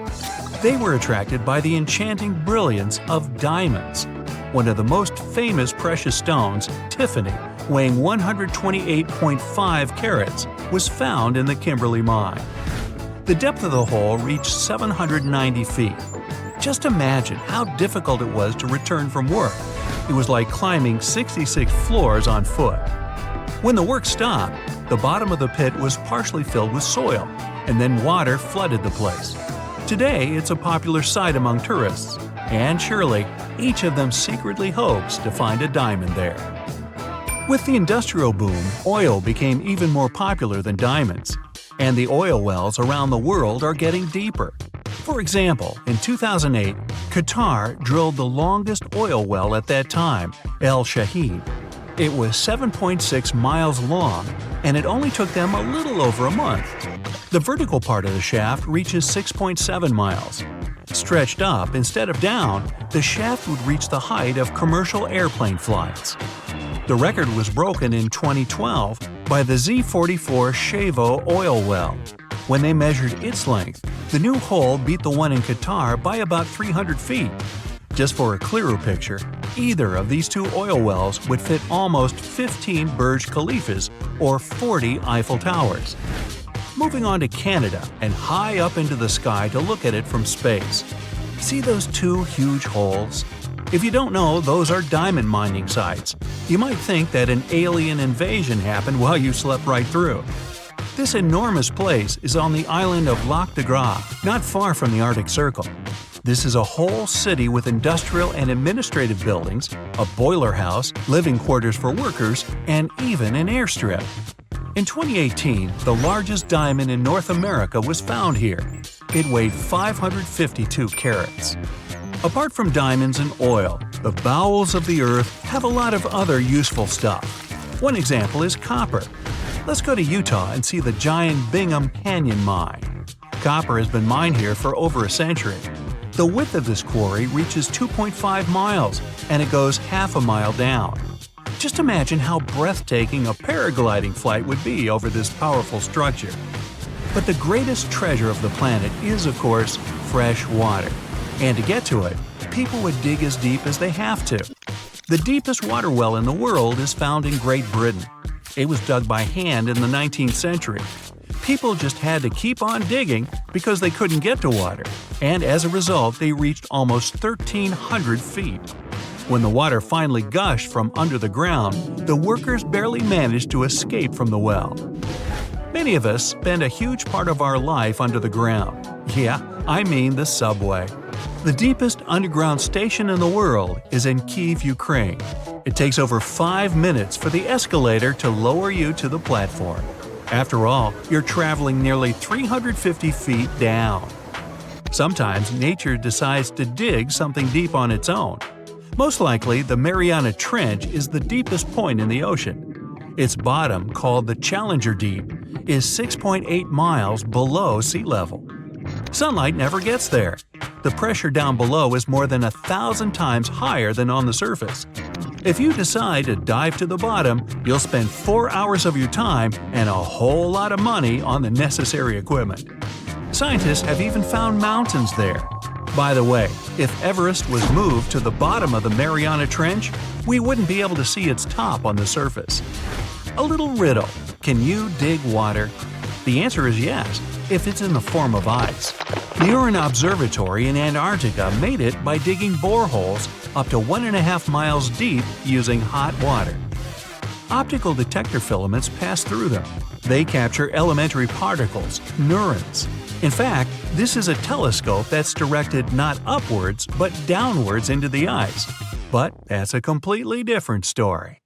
They were attracted by the enchanting brilliance of diamonds. One of the most famous precious stones, Tiffany, weighing 128.5 carats, was found in the Kimberley mine. The depth of the hole reached 790 feet. Just imagine how difficult it was to return from work. It was like climbing 66 floors on foot. When the work stopped, the bottom of the pit was partially filled with soil, and then water flooded the place. Today, it's a popular sight among tourists, and surely, each of them secretly hopes to find a diamond there. With the industrial boom, oil became even more popular than diamonds, and the oil wells around the world are getting deeper. For example, in 2008, Qatar drilled the longest oil well at that time, El Shaheen. It was 7.6 miles long, and it only took them a little over a month. The vertical part of the shaft reaches 6.7 miles. Stretched up instead of down, the shaft would reach the height of commercial airplane flights. The record was broken in 2012 by the Z44 Shavo oil well. When they measured its length, the new hole beat the one in Qatar by about 300 feet. Just for a clearer picture, either of these two oil wells would fit almost 15 Burj Khalifas or 40 Eiffel Towers. Moving on to Canada and high up into the sky to look at it from space. See those two huge holes? If you don't know, those are diamond mining sites. You might think that an alien invasion happened while you slept right through. This enormous place is on the island of Lac de Gras, not far from the Arctic Circle. This is a whole city with industrial and administrative buildings, a boiler house, living quarters for workers, and even an airstrip. In 2018, the largest diamond in North America was found here. It weighed 552 carats. Apart from diamonds and oil, the bowels of the earth have a lot of other useful stuff. One example is copper. Let's go to Utah and see the giant Bingham Canyon mine. Copper has been mined here for over a century. The width of this quarry reaches 2.5 miles, and it goes half a mile down. Just imagine how breathtaking a paragliding flight would be over this powerful structure. But the greatest treasure of the planet is, of course, fresh water. And to get to it, people would dig as deep as they have to. The deepest water well in the world is found in Great Britain. It was dug by hand in the 19th century. People just had to keep on digging because they couldn't get to water, and as a result, they reached almost 1,300 feet. When the water finally gushed from under the ground, the workers barely managed to escape from the well. Many of us spend a huge part of our life under the ground. Yeah, I mean the subway. The deepest underground station in the world is in Kyiv, Ukraine. It takes over 5 minutes for the escalator to lower you to the platform. After all, you're traveling nearly 350 feet down. Sometimes nature decides to dig something deep on its own. Most likely, the Mariana Trench is the deepest point in the ocean. Its bottom, called the Challenger Deep, is 6.8 miles below sea level. Sunlight never gets there. The pressure down below is more than 1,000 times higher than on the surface. If you decide to dive to the bottom, you'll spend 4 hours of your time and a whole lot of money on the necessary equipment. Scientists have even found mountains there. By the way, if Everest was moved to the bottom of the Mariana Trench, we wouldn't be able to see its top on the surface. A little riddle. Can you dig water? The answer is yes, if it's in the form of ice. The Uran Observatory in Antarctica made it by digging boreholes up to 1.5 miles deep using hot water. Optical detector filaments pass through them. They capture elementary particles, neurons. In fact, this is a telescope that's directed not upwards but downwards into the ice. But that's a completely different story.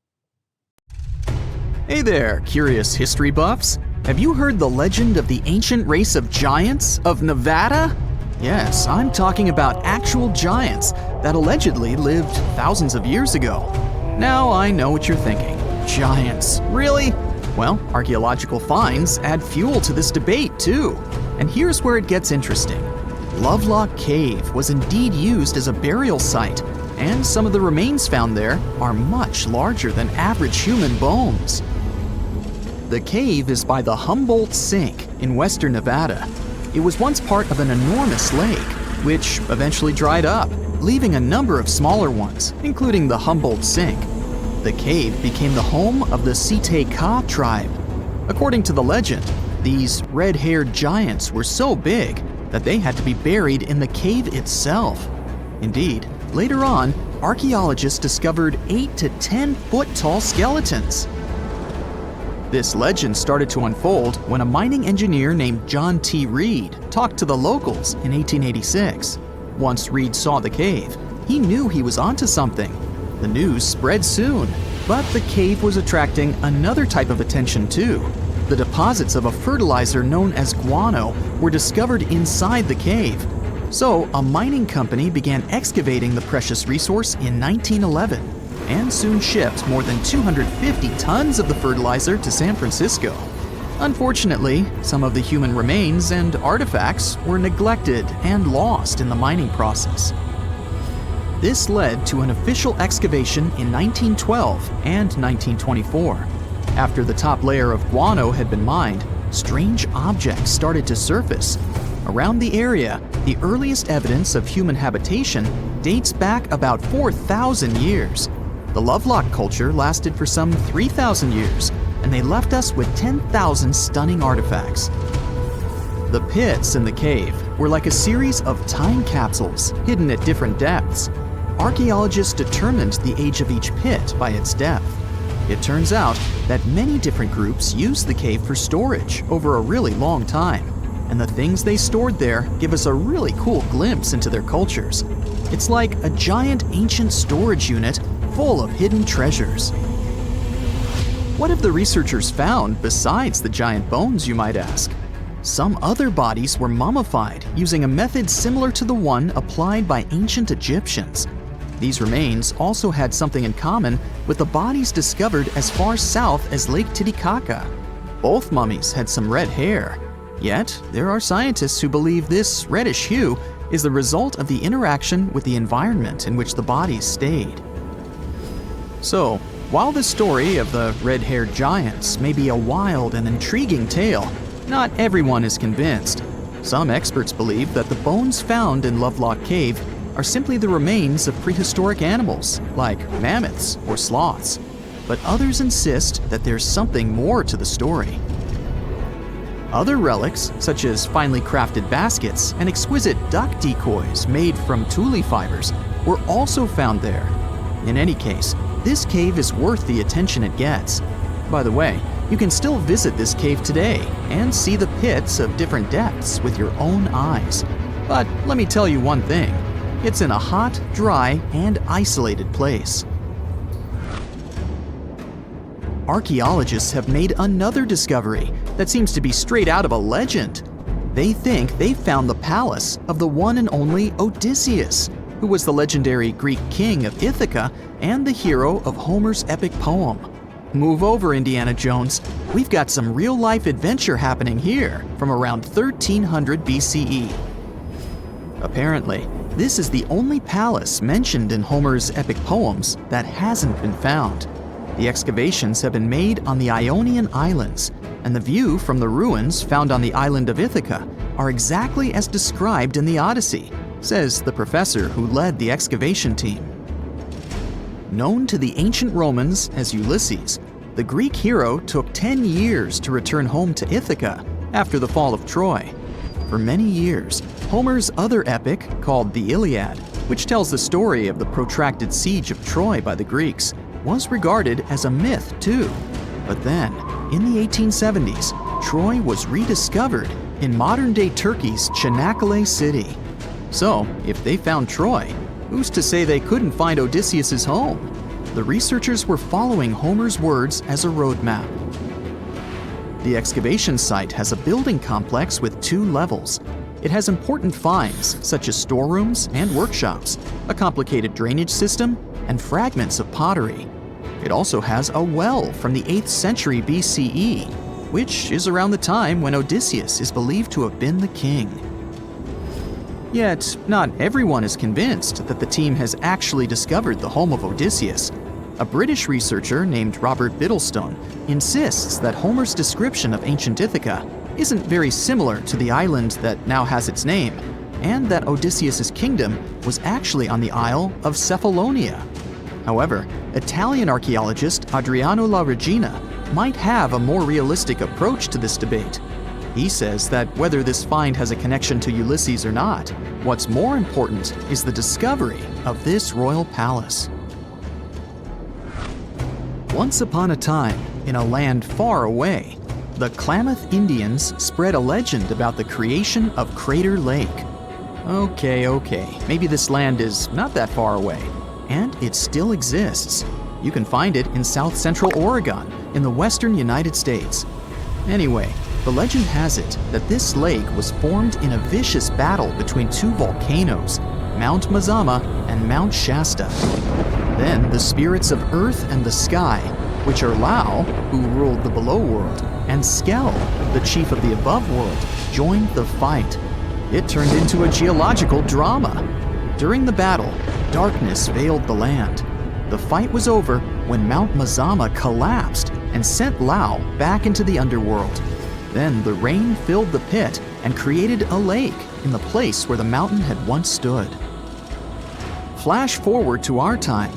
Hey there, curious history buffs! Have you heard the legend of the ancient race of giants of Nevada? Yes, I'm talking about actual giants that allegedly lived thousands of years ago. Now I know what you're thinking. Giants, really? Well, archaeological finds add fuel to this debate too. And here's where it gets interesting. Lovelock Cave was indeed used as a burial site, and some of the remains found there are much larger than average human bones. The cave is by the Humboldt Sink in western Nevada. It was once part of an enormous lake, which eventually dried up, leaving a number of smaller ones, including the Humboldt Sink. The cave became the home of the Site-Ka tribe. According to the legend, these red-haired giants were so big that they had to be buried in the cave itself. Indeed, later on, archaeologists discovered 8 to 10 foot tall skeletons. This legend started to unfold when a mining engineer named John T. Reed talked to the locals in 1886. Once Reed saw the cave, he knew he was onto something. The news spread soon, but the cave was attracting another type of attention too. The deposits of a fertilizer known as guano were discovered inside the cave. So a mining company began excavating the precious resource in 1911 and soon shipped more than 250 tons of the fertilizer to San Francisco. Unfortunately, some of the human remains and artifacts were neglected and lost in the mining process. This led to an official excavation in 1912 and 1924. After the top layer of guano had been mined, strange objects started to surface. Around the area, the earliest evidence of human habitation dates back about 4,000 years. The Lovelock culture lasted for some 3,000 years, and they left us with 10,000 stunning artifacts. The pits in the cave were like a series of time capsules hidden at different depths. Archaeologists determined the age of each pit by its depth. It turns out that many different groups used the cave for storage over a really long time, and the things they stored there give us a really cool glimpse into their cultures. It's like a giant ancient storage unit full of hidden treasures. What have the researchers found besides the giant bones, you might ask? Some other bodies were mummified using a method similar to the one applied by ancient Egyptians. These remains also had something in common with the bodies discovered as far south as Lake Titicaca. Both mummies had some red hair. Yet, there are scientists who believe this reddish hue is the result of the interaction with the environment in which the bodies stayed. So, while the story of the red-haired giants may be a wild and intriguing tale, not everyone is convinced. Some experts believe that the bones found in Lovelock Cave are simply the remains of prehistoric animals, like mammoths or sloths. But others insist that there's something more to the story. Other relics, such as finely crafted baskets and exquisite duck decoys made from tule fibers, were also found there. In any case, this cave is worth the attention it gets. By the way, you can still visit this cave today and see the pits of different depths with your own eyes. But let me tell you one thing. It's in a hot, dry, and isolated place. Archaeologists have made another discovery that seems to be straight out of a legend. They think they found the palace of the one and only Odysseus, who was the legendary Greek king of Ithaca and the hero of Homer's epic poem. Move over, Indiana Jones. We've got some real-life adventure happening here from around 1300 BCE. Apparently, this is the only palace mentioned in Homer's epic poems that hasn't been found. The excavations have been made on the Ionian Islands, and the view from the ruins found on the island of Ithaca are exactly as described in the Odyssey, says the professor who led the excavation team. Known to the ancient Romans as Ulysses, the Greek hero took 10 years to return home to Ithaca after the fall of Troy. For many years, Homer's other epic, called the Iliad, which tells the story of the protracted siege of Troy by the Greeks, was regarded as a myth too. But then, in the 1870s, Troy was rediscovered in modern-day Turkey's Çanakkale city. So, if they found Troy, who's to say they couldn't find Odysseus' home? The researchers were following Homer's words as a roadmap. The excavation site has a building complex with 2 levels. It has important finds such as storerooms and workshops, a complicated drainage system, and fragments of pottery. It also has a well from the 8th century BCE, which is around the time when Odysseus is believed to have been the king. Yet, not everyone is convinced that the team has actually discovered the home of Odysseus. A British researcher named Robert Biddlestone insists that Homer's description of ancient Ithaca isn't very similar to the island that now has its name, and that Odysseus' kingdom was actually on the Isle of Cephalonia. However, Italian archaeologist Adriano La Regina might have a more realistic approach to this debate. He says that whether this find has a connection to Ulysses or not, what's more important is the discovery of this royal palace. Once upon a time, in a land far away, the Klamath Indians spread a legend about the creation of Crater Lake. Okay, maybe this land is not that far away, and it still exists. You can find it in south-central Oregon, in the western United States. Anyway, the legend has it that this lake was formed in a vicious battle between 2 volcanoes, Mount Mazama and Mount Shasta. Then the spirits of Earth and the sky, which are Lau, who ruled the below world, and Skell, the chief of the above world, joined the fight. It turned into a geological drama. During the battle, darkness veiled the land. The fight was over when Mount Mazama collapsed and sent Lau back into the underworld. Then the rain filled the pit and created a lake in the place where the mountain had once stood. Flash forward to our time.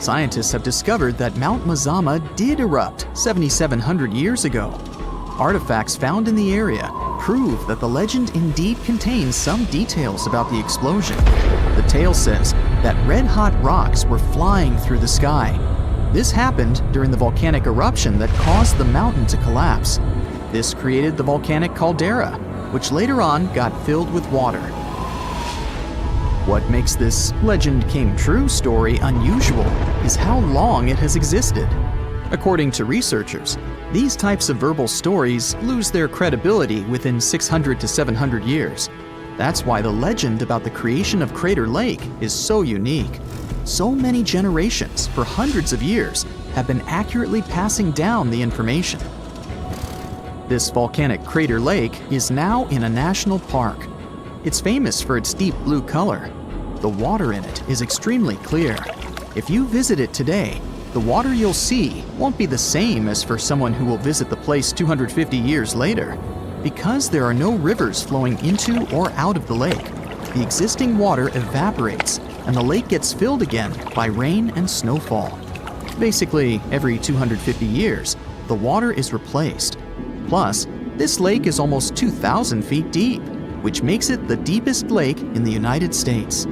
Scientists have discovered that Mount Mazama did erupt 7,700 years ago. Artifacts found in the area prove that the legend indeed contains some details about the explosion. The tale says that red-hot rocks were flying through the sky. This happened during the volcanic eruption that caused the mountain to collapse. This created the volcanic caldera, which later on got filled with water. What makes this legend came true story unusual is how long it has existed. According to researchers, these types of verbal stories lose their credibility within 600 to 700 years. That's why the legend about the creation of Crater Lake is so unique. So many generations, for hundreds of years, have been accurately passing down the information. This volcanic crater lake is now in a national park. It's famous for its deep blue color. The water in it is extremely clear. If you visit it today, the water you'll see won't be the same as for someone who will visit the place 250 years later. Because there are no rivers flowing into or out of the lake, the existing water evaporates and the lake gets filled again by rain and snowfall. Basically, every 250 years, the water is replaced. Plus, this lake is almost 2,000 feet deep, which makes it the deepest lake in the United States.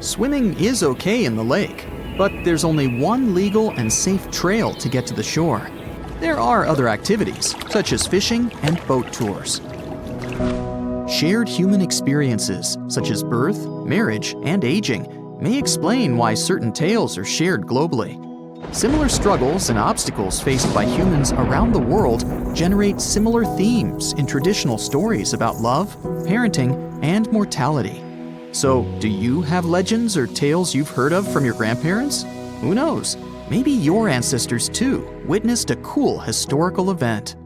Swimming is okay in the lake, but there's only one legal and safe trail to get to the shore. There are other activities, such as fishing and boat tours. Shared human experiences, such as birth, marriage, and aging, may explain why certain tales are shared globally. Similar struggles and obstacles faced by humans around the world generate similar themes in traditional stories about love, parenting, and mortality. So, do you have legends or tales you've heard of from your grandparents? Who knows? Maybe your ancestors too witnessed a cool historical event.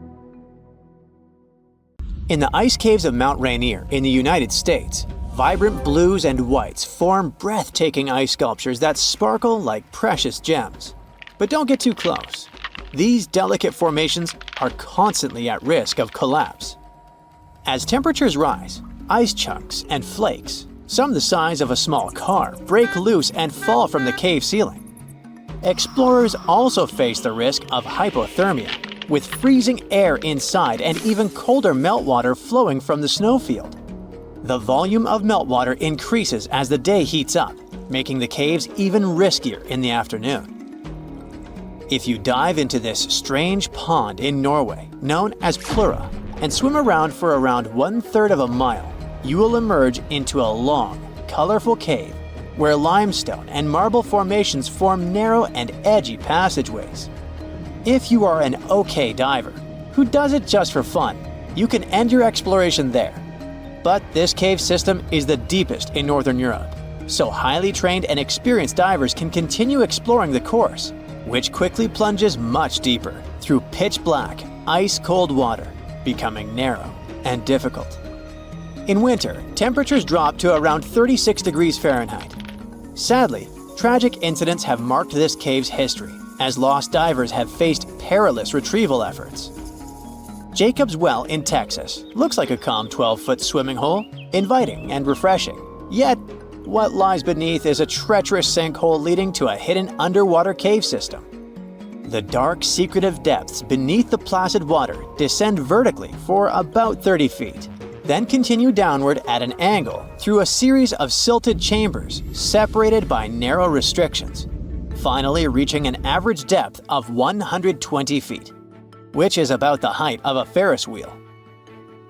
In the ice caves of Mount Rainier in the United States, vibrant blues and whites form breathtaking ice sculptures that sparkle like precious gems. But don't get too close. These delicate formations are constantly at risk of collapse. As temperatures rise, ice chunks and flakes, some the size of a small car, break loose and fall from the cave ceiling. Explorers also face the risk of hypothermia, with freezing air inside and even colder meltwater flowing from the snowfield. The volume of meltwater increases as the day heats up, making the caves even riskier in the afternoon. If you dive into this strange pond in Norway, known as Plura, and swim around for around 1/3 of a mile, you will emerge into a long, colorful cave where limestone and marble formations form narrow and edgy passageways. If you are an okay diver, who does it just for fun, you can end your exploration there. But this cave system is the deepest in Northern Europe, so highly trained and experienced divers can continue exploring the course, which quickly plunges much deeper through pitch-black, ice-cold water, becoming narrow and difficult. In winter, temperatures drop to around 36 degrees Fahrenheit. Sadly, tragic incidents have marked this cave's history, as lost divers have faced perilous retrieval efforts. Jacob's Well in Texas looks like a calm 12-foot swimming hole, inviting and refreshing. Yet, what lies beneath is a treacherous sinkhole leading to a hidden underwater cave system. The dark, secretive depths beneath the placid water descend vertically for about 30 feet, then continue downward at an angle through a series of silted chambers separated by narrow restrictions, finally reaching an average depth of 120 feet, which is about the height of a Ferris wheel.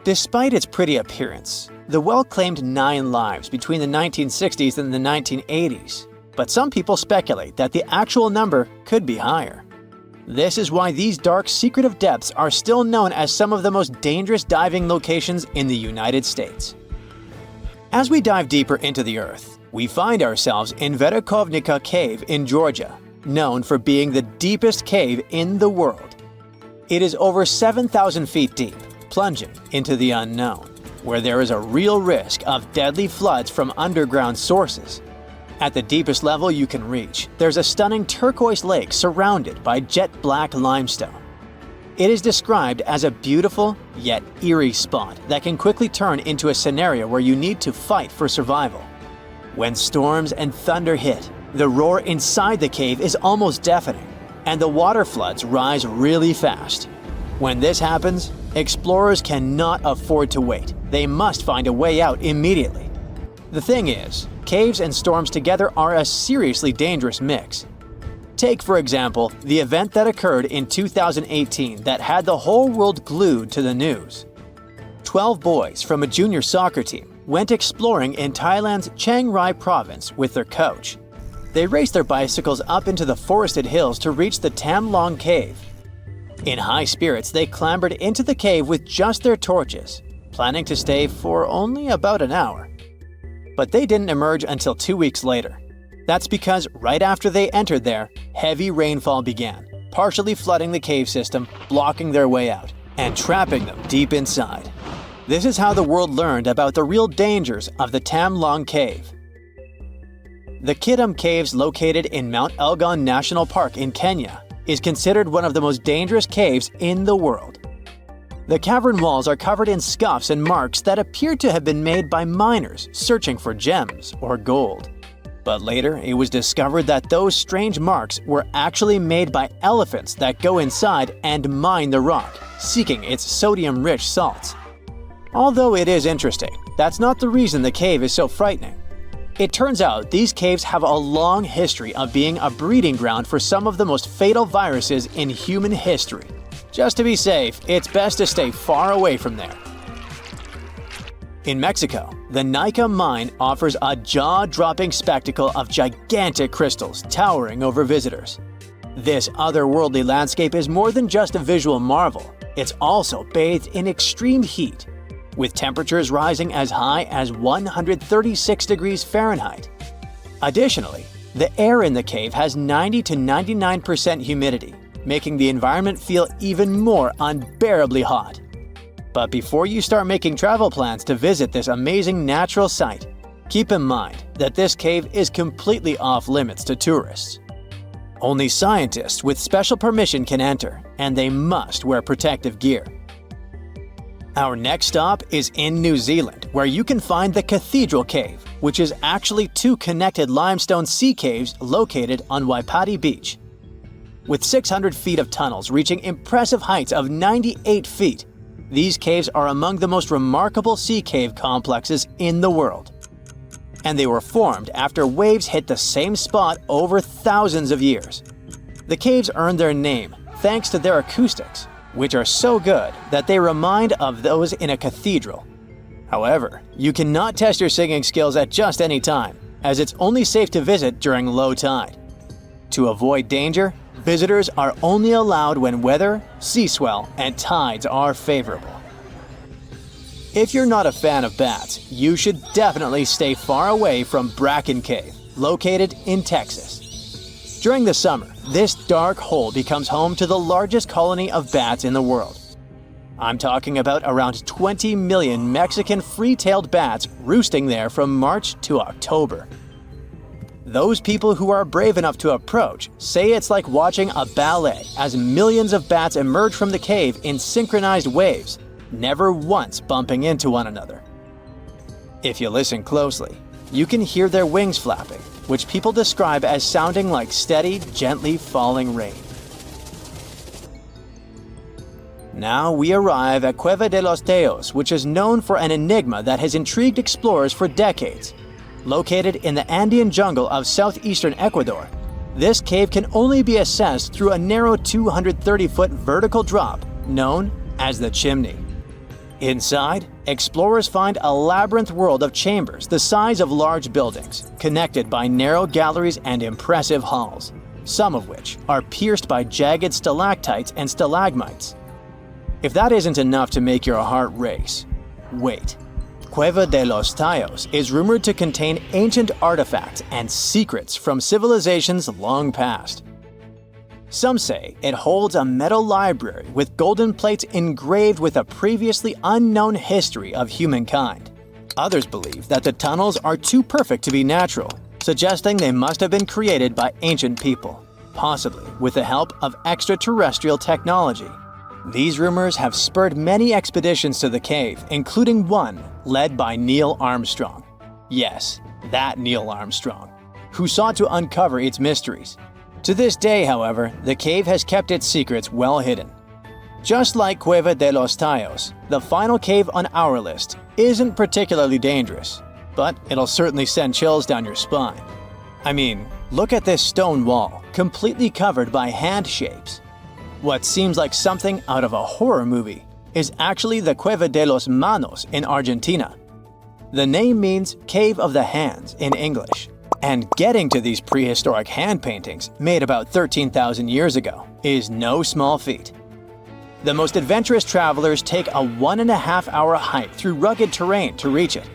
Despite its pretty appearance, the well claimed 9 lives between the 1960s and the 1980s, but some people speculate that the actual number could be higher. This is why these dark, secretive depths are still known as some of the most dangerous diving locations in the United States. As we dive deeper into the Earth, we find ourselves in Verkhovnica Cave in Georgia, known for being the deepest cave in the world. It is over 7,000 feet deep, plunging into the unknown, where there is a real risk of deadly floods from underground sources. At the deepest level you can reach, there's a stunning turquoise lake surrounded by jet-black limestone. It is described as a beautiful yet eerie spot that can quickly turn into a scenario where you need to fight for survival. When storms and thunder hit, the roar inside the cave is almost deafening, and the water floods rise really fast. When this happens, explorers cannot afford to wait. They must find a way out immediately. The thing is, caves and storms together are a seriously dangerous mix. Take, for example, the event that occurred in 2018 that had the whole world glued to the news. 12 boys from a junior soccer team went exploring in Thailand's Chiang Rai province with their coach. They raced their bicycles up into the forested hills to reach the Tam Long Cave. In high spirits, they clambered into the cave with just their torches, planning to stay for only about an hour. But they didn't emerge until 2 weeks later. That's because right after they entered there, heavy rainfall began, partially flooding the cave system, blocking their way out, and trapping them deep inside. This is how the world learned about the real dangers of the Tam Long Cave. The Kidam Caves, located in Mount Elgon National Park in Kenya, is considered one of the most dangerous caves in the world. The cavern walls are covered in scuffs and marks that appear to have been made by miners searching for gems or gold. But later, it was discovered that those strange marks were actually made by elephants that go inside and mine the rock, seeking its sodium-rich salts. Although it is interesting, that's not the reason the cave is so frightening. It turns out these caves have a long history of being a breeding ground for some of the most fatal viruses in human history. Just to be safe, it's best to stay far away from there. In Mexico, the Nika mine offers a jaw-dropping spectacle of gigantic crystals towering over visitors. This otherworldly landscape is more than just a visual marvel. It's also bathed in extreme heat, with temperatures rising as high as 136 degrees Fahrenheit. Additionally, the air in the cave has 90 to 99% humidity, making the environment feel even more unbearably hot. But before you start making travel plans to visit this amazing natural site, keep in mind that this cave is completely off limits to tourists. Only scientists with special permission can enter, and they must wear protective gear. Our next stop is in New Zealand, where you can find the Cathedral Cave, which is actually two connected limestone sea caves located on Waipati Beach. With 600 feet of tunnels reaching impressive heights of 98 feet, these caves are among the most remarkable sea cave complexes in the world. And they were formed after waves hit the same spot over thousands of years. The caves earned their name thanks to their acoustics, which are so good that they remind of those in a cathedral. However, you cannot test your singing skills at just any time, as it's only safe to visit during low tide. To avoid danger, visitors are only allowed when weather, sea swell, and tides are favorable. If you're not a fan of bats, you should definitely stay far away from Bracken Cave, located in Texas. During the summer, this dark hole becomes home to the largest colony of bats in the world. I'm talking about around 20 million Mexican free-tailed bats roosting there from March to October. Those people who are brave enough to approach say it's like watching a ballet as millions of bats emerge from the cave in synchronized waves, never once bumping into one another. If you listen closely, you can hear their wings flapping, which people describe as sounding like steady, gently falling rain. Now we arrive at Cueva de los Teos, which is known for an enigma that has intrigued explorers for decades. Located in the Andean jungle of southeastern Ecuador, this cave can only be accessed through a narrow 230-foot vertical drop known as the chimney. Inside, explorers find a labyrinth world of chambers the size of large buildings, connected by narrow galleries and impressive halls, some of which are pierced by jagged stalactites and stalagmites. If that isn't enough to make your heart race, wait. Cueva de los Teos is rumored to contain ancient artifacts and secrets from civilizations long past. Some say it holds a metal library with golden plates engraved with a previously unknown history of humankind. Others believe that the tunnels are too perfect to be natural, suggesting they must have been created by ancient people, possibly with the help of extraterrestrial technology. These rumors have spurred many expeditions to the cave, including one led by Neil Armstrong. Yes, that Neil Armstrong, who sought to uncover its mysteries. To this day, however, the cave has kept its secrets well hidden. Just like Cueva de los Teos, the final cave on our list isn't particularly dangerous, but it'll certainly send chills down your spine. I mean, look at this stone wall, completely covered by hand shapes. What seems like something out of a horror movie is actually the Cueva de los Manos in Argentina. The name means Cave of the Hands in English, and getting to these prehistoric hand paintings made about 13,000 years ago is no small feat. The most adventurous travelers take a 1.5-hour hike through rugged terrain to reach it.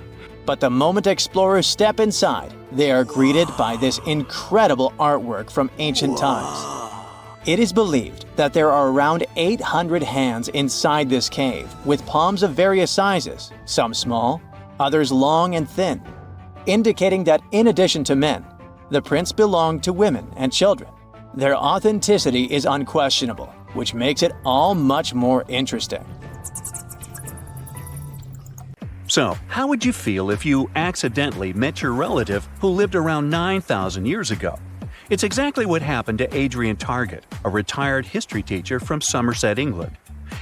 But the moment explorers step inside, they are greeted by this incredible artwork from ancient times. It is believed that there are around 800 hands inside this cave, with palms of various sizes, some small, others long and thin, indicating that in addition to men, the prints belong to women and children. Their authenticity is unquestionable, which makes it all much more interesting. So, how would you feel if you accidentally met your relative who lived around 9,000 years ago? It's exactly what happened to Adrian Targett, a retired history teacher from Somerset, England.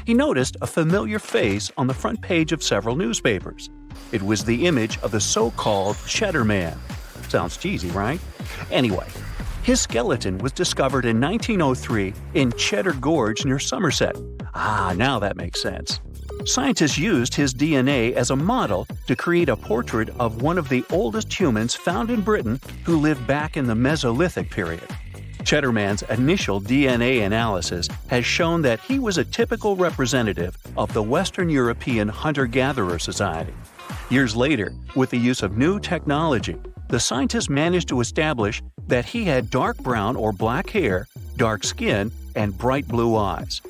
He noticed a familiar face on the front page of several newspapers. It was the image of the so-called Cheddar Man. Sounds cheesy, right? Anyway, his skeleton was discovered in 1903 in Cheddar Gorge near Somerset. Now that makes sense. Scientists used his DNA as a model to create a portrait of one of the oldest humans found in Britain who lived back in the Mesolithic period. Cheddar Man's initial DNA analysis has shown that he was a typical representative of the Western European hunter-gatherer society. Years later, with the use of new technology, the scientists managed to establish that he had dark brown or black hair, dark skin, and bright blue eyes.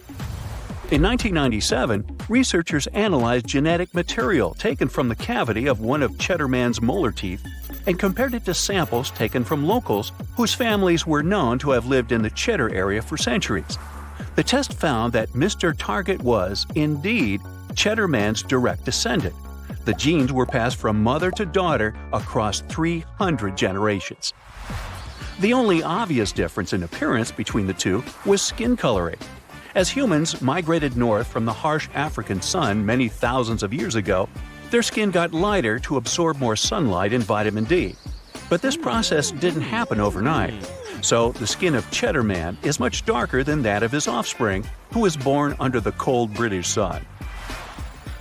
In 1997, researchers analyzed genetic material taken from the cavity of one of Cheddar Man's molar teeth and compared it to samples taken from locals whose families were known to have lived in the Cheddar area for centuries. The test found that Mr. Targett was, indeed, Cheddar Man's direct descendant. The genes were passed from mother to daughter across 300 generations. The only obvious difference in appearance between the two was skin coloring. As humans migrated north from the harsh African sun many thousands of years ago, their skin got lighter to absorb more sunlight and vitamin D. But this process didn't happen overnight. So the skin of Cheddar Man is much darker than that of his offspring, who was born under the cold British sun.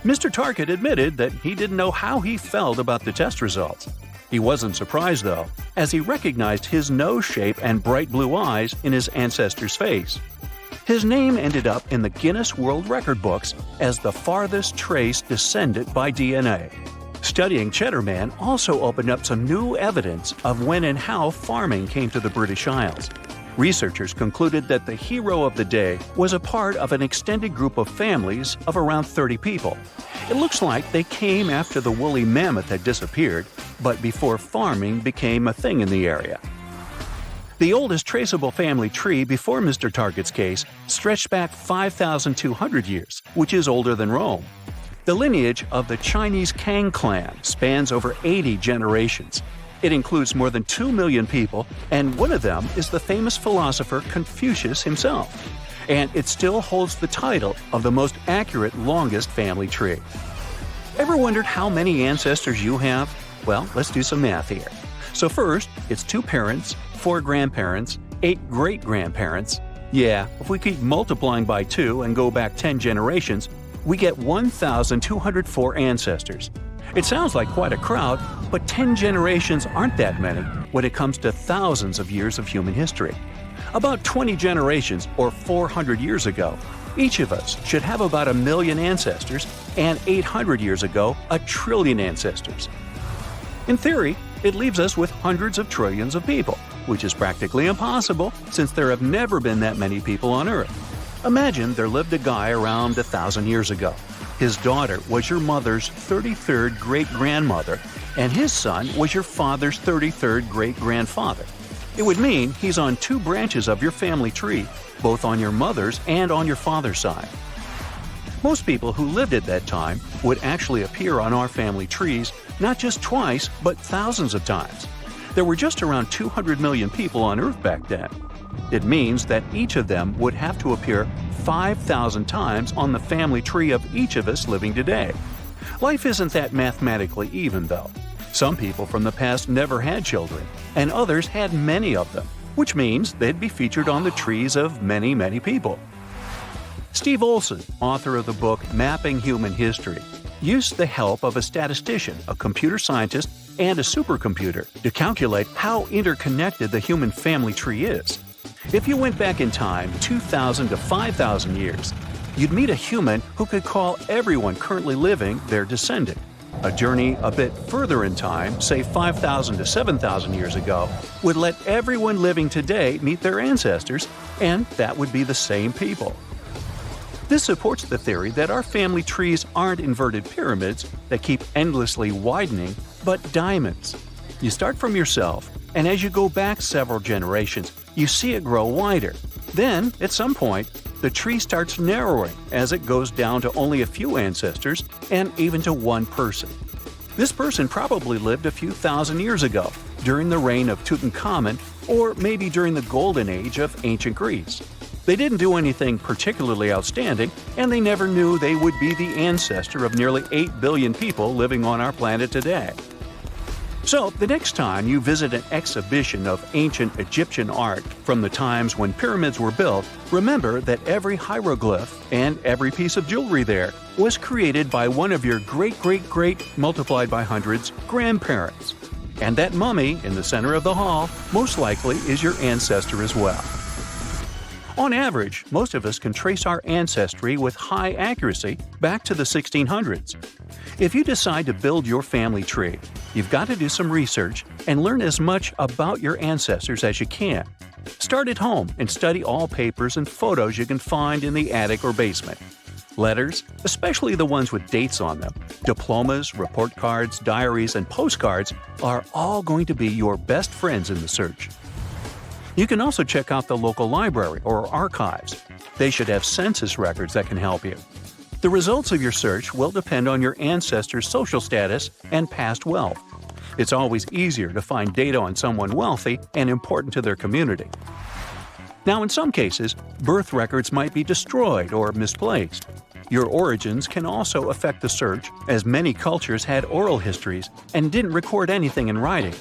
Mr. Target admitted that he didn't know how he felt about the test results. He wasn't surprised, though, as he recognized his nose shape and bright blue eyes in his ancestor's face. His name ended up in the Guinness World Record books as the farthest traced descendant by DNA. Studying Cheddar Man also opened up some new evidence of when and how farming came to the British Isles. Researchers concluded that the hero of the day was a part of an extended group of families of around 30 people. It looks like they came after the woolly mammoth had disappeared, but before farming became a thing in the area. The oldest traceable family tree before Mr. Target's case stretched back 5,200 years, which is older than Rome. The lineage of the Chinese Kang clan spans over 80 generations. It includes more than 2 million people, and one of them is the famous philosopher Confucius himself. And it still holds the title of the most accurate longest family tree. Ever wondered how many ancestors you have? Well, let's do some math here. So first, it's 2 parents, 4 grandparents, 8 great-grandparents. Yeah, if we keep multiplying by 2 and go back 10 generations, we get 1,204 ancestors. It sounds like quite a crowd, but 10 generations aren't that many when it comes to thousands of years of human history. About 20 generations, or 400 years ago, each of us should have about 1 million ancestors, and 800 years ago, 1 trillion ancestors. In theory, it leaves us with hundreds of trillions of people, which is practically impossible since there have never been that many people on Earth. Imagine there lived a guy around 1,000 years ago. His daughter was your mother's 33rd great-grandmother, and his son was your father's 33rd great-grandfather. It would mean he's on 2 branches of your family tree, both on your mother's and on your father's side. Most people who lived at that time would actually appear on our family trees not just twice, but thousands of times. There were just around 200 million people on Earth back then. It means that each of them would have to appear 5,000 times on the family tree of each of us living today. Life isn't that mathematically even, though. Some people from the past never had children, and others had many of them, which means they'd be featured on the trees of many, many people. Steve Olson, author of the book Mapping Human History, used the help of a statistician, a computer scientist, and a supercomputer to calculate how interconnected the human family tree is. If you went back in time 2,000 to 5,000 years, you'd meet a human who could call everyone currently living their descendant. A journey a bit further in time, say 5,000 to 7,000 years ago, would let everyone living today meet their ancestors, and that would be the same people. This supports the theory that our family trees aren't inverted pyramids that keep endlessly widening, but diamonds. You start from yourself, and as you go back several generations, you see it grow wider. Then, at some point, the tree starts narrowing as it goes down to only a few ancestors and even to one person. This person probably lived a few thousand years ago, during the reign of Tutankhamun, or maybe during the golden age of ancient Greece. They didn't do anything particularly outstanding, and they never knew they would be the ancestor of nearly 8 billion people living on our planet today. So, the next time you visit an exhibition of ancient Egyptian art from the times when pyramids were built, remember that every hieroglyph and every piece of jewelry there was created by one of your great-great-great multiplied by hundreds grandparents. And that mummy in the center of the hall most likely is your ancestor as well. On average, most of us can trace our ancestry with high accuracy back to the 1600s. If you decide to build your family tree, you've got to do some research and learn as much about your ancestors as you can. Start at home and study all papers and photos you can find in the attic or basement. Letters, especially the ones with dates on them, diplomas, report cards, diaries, and postcards are all going to be your best friends in the search. You can also check out the local library or archives. They should have census records that can help you. The results of your search will depend on your ancestors' social status and past wealth. It's always easier to find data on someone wealthy and important to their community. Now, in some cases, birth records might be destroyed or misplaced. Your origins can also affect the search, as many cultures had oral histories and didn't record anything in writing.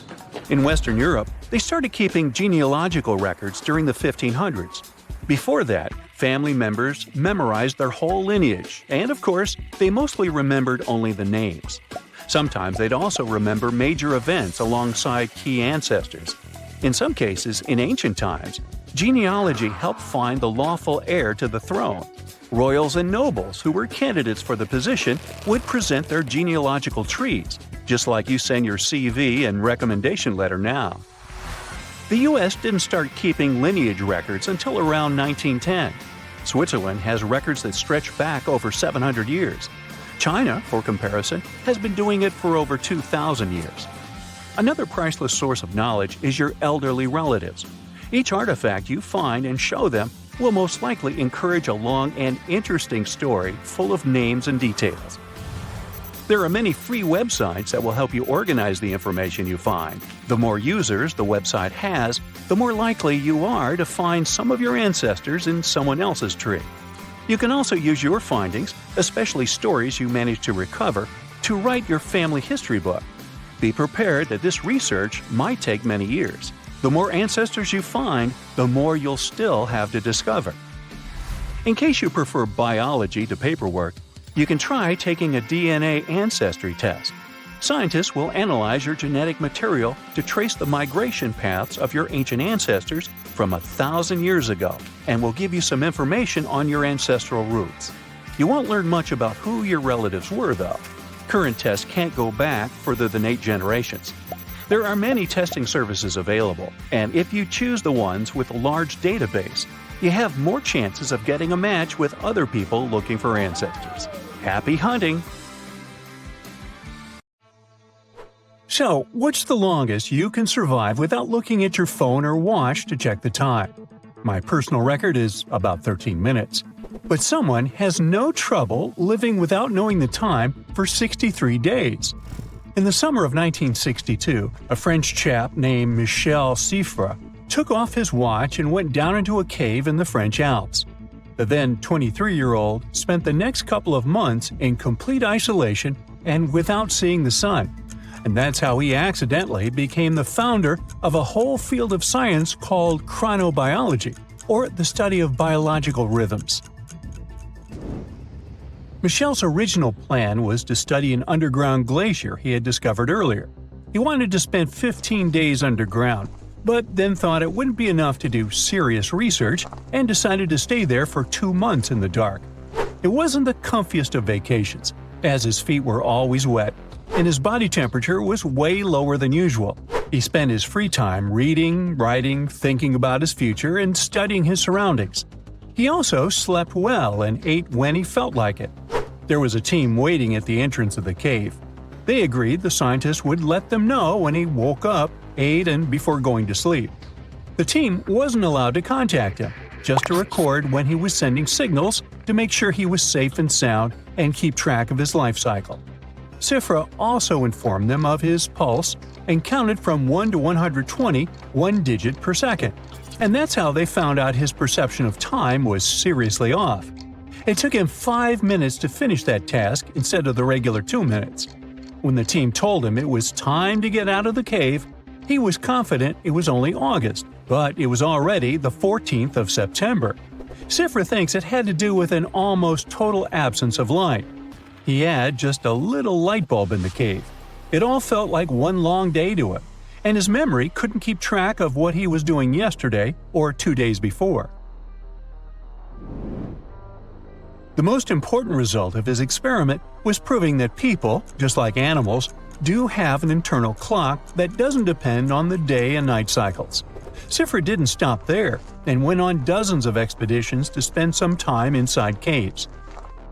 In Western Europe, they started keeping genealogical records during the 1500s. Before that, family members memorized their whole lineage, and of course, they mostly remembered only the names. Sometimes they'd also remember major events alongside key ancestors. In some cases, in ancient times, genealogy helped find the lawful heir to the throne. Royals and nobles who were candidates for the position would present their genealogical trees, just like you send your CV and recommendation letter now. The U.S. didn't start keeping lineage records until around 1910. Switzerland has records that stretch back over 700 years. China, for comparison, has been doing it for over 2,000 years. Another priceless source of knowledge is your elderly relatives. Each artifact you find and show them will most likely encourage a long and interesting story full of names and details. There are many free websites that will help you organize the information you find. The more users the website has, the more likely you are to find some of your ancestors in someone else's tree. You can also use your findings, especially stories you managed to recover, to write your family history book. Be prepared that this research might take many years. The more ancestors you find, the more you'll still have to discover. In case you prefer biology to paperwork, you can try taking a DNA ancestry test. Scientists will analyze your genetic material to trace the migration paths of your ancient ancestors from 1,000 years ago and will give you some information on your ancestral roots. You won't learn much about who your relatives were, though. Current tests can't go back further than 8 generations. There are many testing services available, and if you choose the ones with a large database, you have more chances of getting a match with other people looking for ancestors. Happy hunting! So, what's the longest you can survive without looking at your phone or watch to check the time? My personal record is about 13 minutes. But someone has no trouble living without knowing the time for 63 days. In the summer of 1962, a French chap named Michel Siffre took off his watch and went down into a cave in the French Alps. The then 23-year-old spent the next couple of months in complete isolation and without seeing the sun. And that's how he accidentally became the founder of a whole field of science called chronobiology, or the study of biological rhythms. Michel's original plan was to study an underground glacier he had discovered earlier. He wanted to spend 15 days underground, but then thought it wouldn't be enough to do serious research and decided to stay there for 2 months in the dark. It wasn't the comfiest of vacations, as his feet were always wet, and his body temperature was way lower than usual. He spent his free time reading, writing, thinking about his future, and studying his surroundings. He also slept well and ate when he felt like it. There was a team waiting at the entrance of the cave. They agreed the scientist would let them know when he woke up, ate, and before going to sleep. The team wasn't allowed to contact him, just to record when he was sending signals to make sure he was safe and sound and keep track of his life cycle. Siffre also informed them of his pulse and counted from 1 to 120, 1 digit per second. And that's how they found out his perception of time was seriously off. It took him 5 minutes to finish that task instead of the regular 2 minutes. When the team told him it was time to get out of the cave, he was confident it was only August, but it was already the 14th of September. Siffre thinks it had to do with an almost total absence of light. He had just a little light bulb in the cave. It all felt like one long day to him, and his memory couldn't keep track of what he was doing yesterday or 2 days before. The most important result of his experiment was proving that people, just like animals, do have an internal clock that doesn't depend on the day and night cycles. Siffre didn't stop there and went on dozens of expeditions to spend some time inside caves.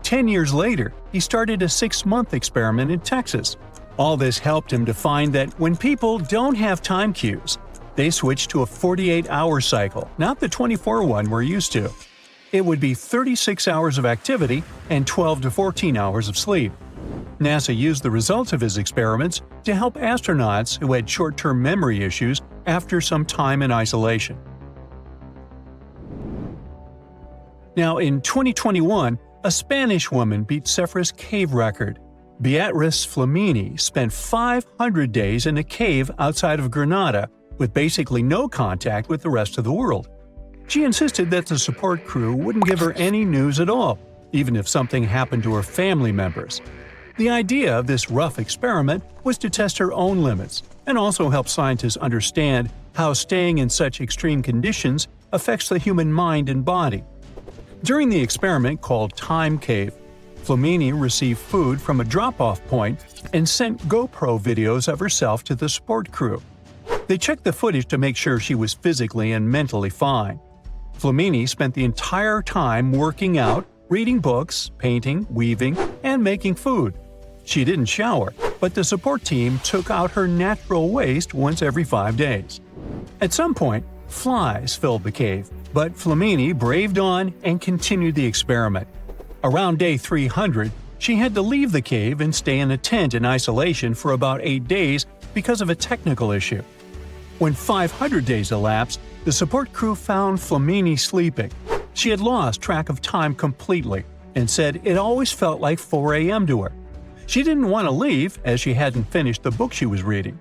10 years later, he started a 6-month experiment in Texas. All this helped him to find that when people don't have time cues, they switch to a 48-hour cycle, not the 24 one we're used to. It would be 36 hours of activity and 12 to 14 hours of sleep. NASA used the results of his experiments to help astronauts who had short-term memory issues after some time in isolation. Now, in 2021, a Spanish woman beat Cephras cave record. Beatriz Flamini spent 500 days in a cave outside of Granada with basically no contact with the rest of the world. She insisted that the support crew wouldn't give her any news at all, even if something happened to her family members. The idea of this rough experiment was to test her own limits and also help scientists understand how staying in such extreme conditions affects the human mind and body. During the experiment called Time Cave, Flamini received food from a drop-off point and sent GoPro videos of herself to the support crew. They checked the footage to make sure she was physically and mentally fine. Flamini spent the entire time working out, reading books, painting, weaving, and making food. She didn't shower, but the support team took out her natural waste once every 5 days. At some point, flies filled the cave, but Flamini braved on and continued the experiment. Around day 300, she had to leave the cave and stay in a tent in isolation for about 8 days because of a technical issue. When 500 days elapsed, the support crew found Flamini sleeping. She had lost track of time completely and said it always felt like 4 a.m. to her. She didn't want to leave as she hadn't finished the book she was reading.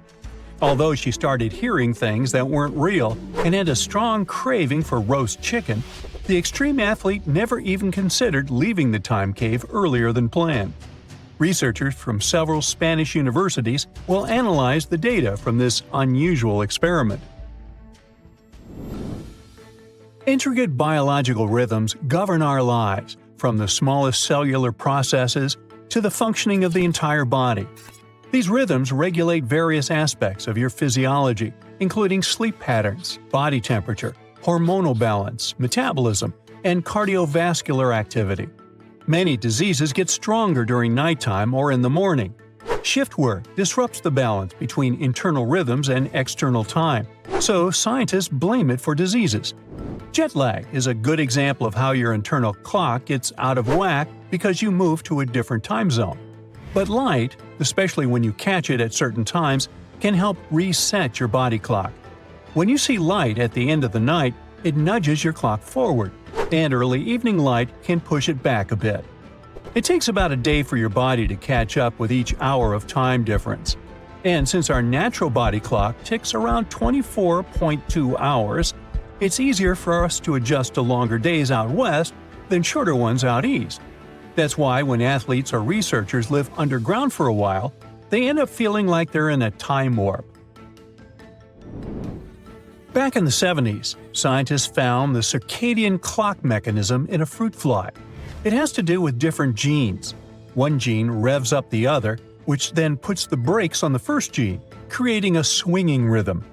Although she started hearing things that weren't real and had a strong craving for roast chicken, the extreme athlete never even considered leaving the time cave earlier than planned. Researchers from several Spanish universities will analyze the data from this unusual experiment. Intricate biological rhythms govern our lives, from the smallest cellular processes to the functioning of the entire body. These rhythms regulate various aspects of your physiology, including sleep patterns, body temperature, hormonal balance, metabolism, and cardiovascular activity. Many diseases get stronger during nighttime or in the morning. Shift work disrupts the balance between internal rhythms and external time, so scientists blame it for diseases. Jet lag is a good example of how your internal clock gets out of whack because you move to a different time zone. But light, especially when you catch it at certain times, can help reset your body clock. When you see light at the end of the night, it nudges your clock forward, and early evening light can push it back a bit. It takes about a day for your body to catch up with each hour of time difference. And since our natural body clock ticks around 24.2 hours, it's easier for us to adjust to longer days out west than shorter ones out east. That's why when athletes or researchers live underground for a while, they end up feeling like they're in a time warp. Back in the 70s, scientists found the circadian clock mechanism in a fruit fly. It has to do with different genes. One gene revs up the other, which then puts the brakes on the first gene, creating a swinging rhythm.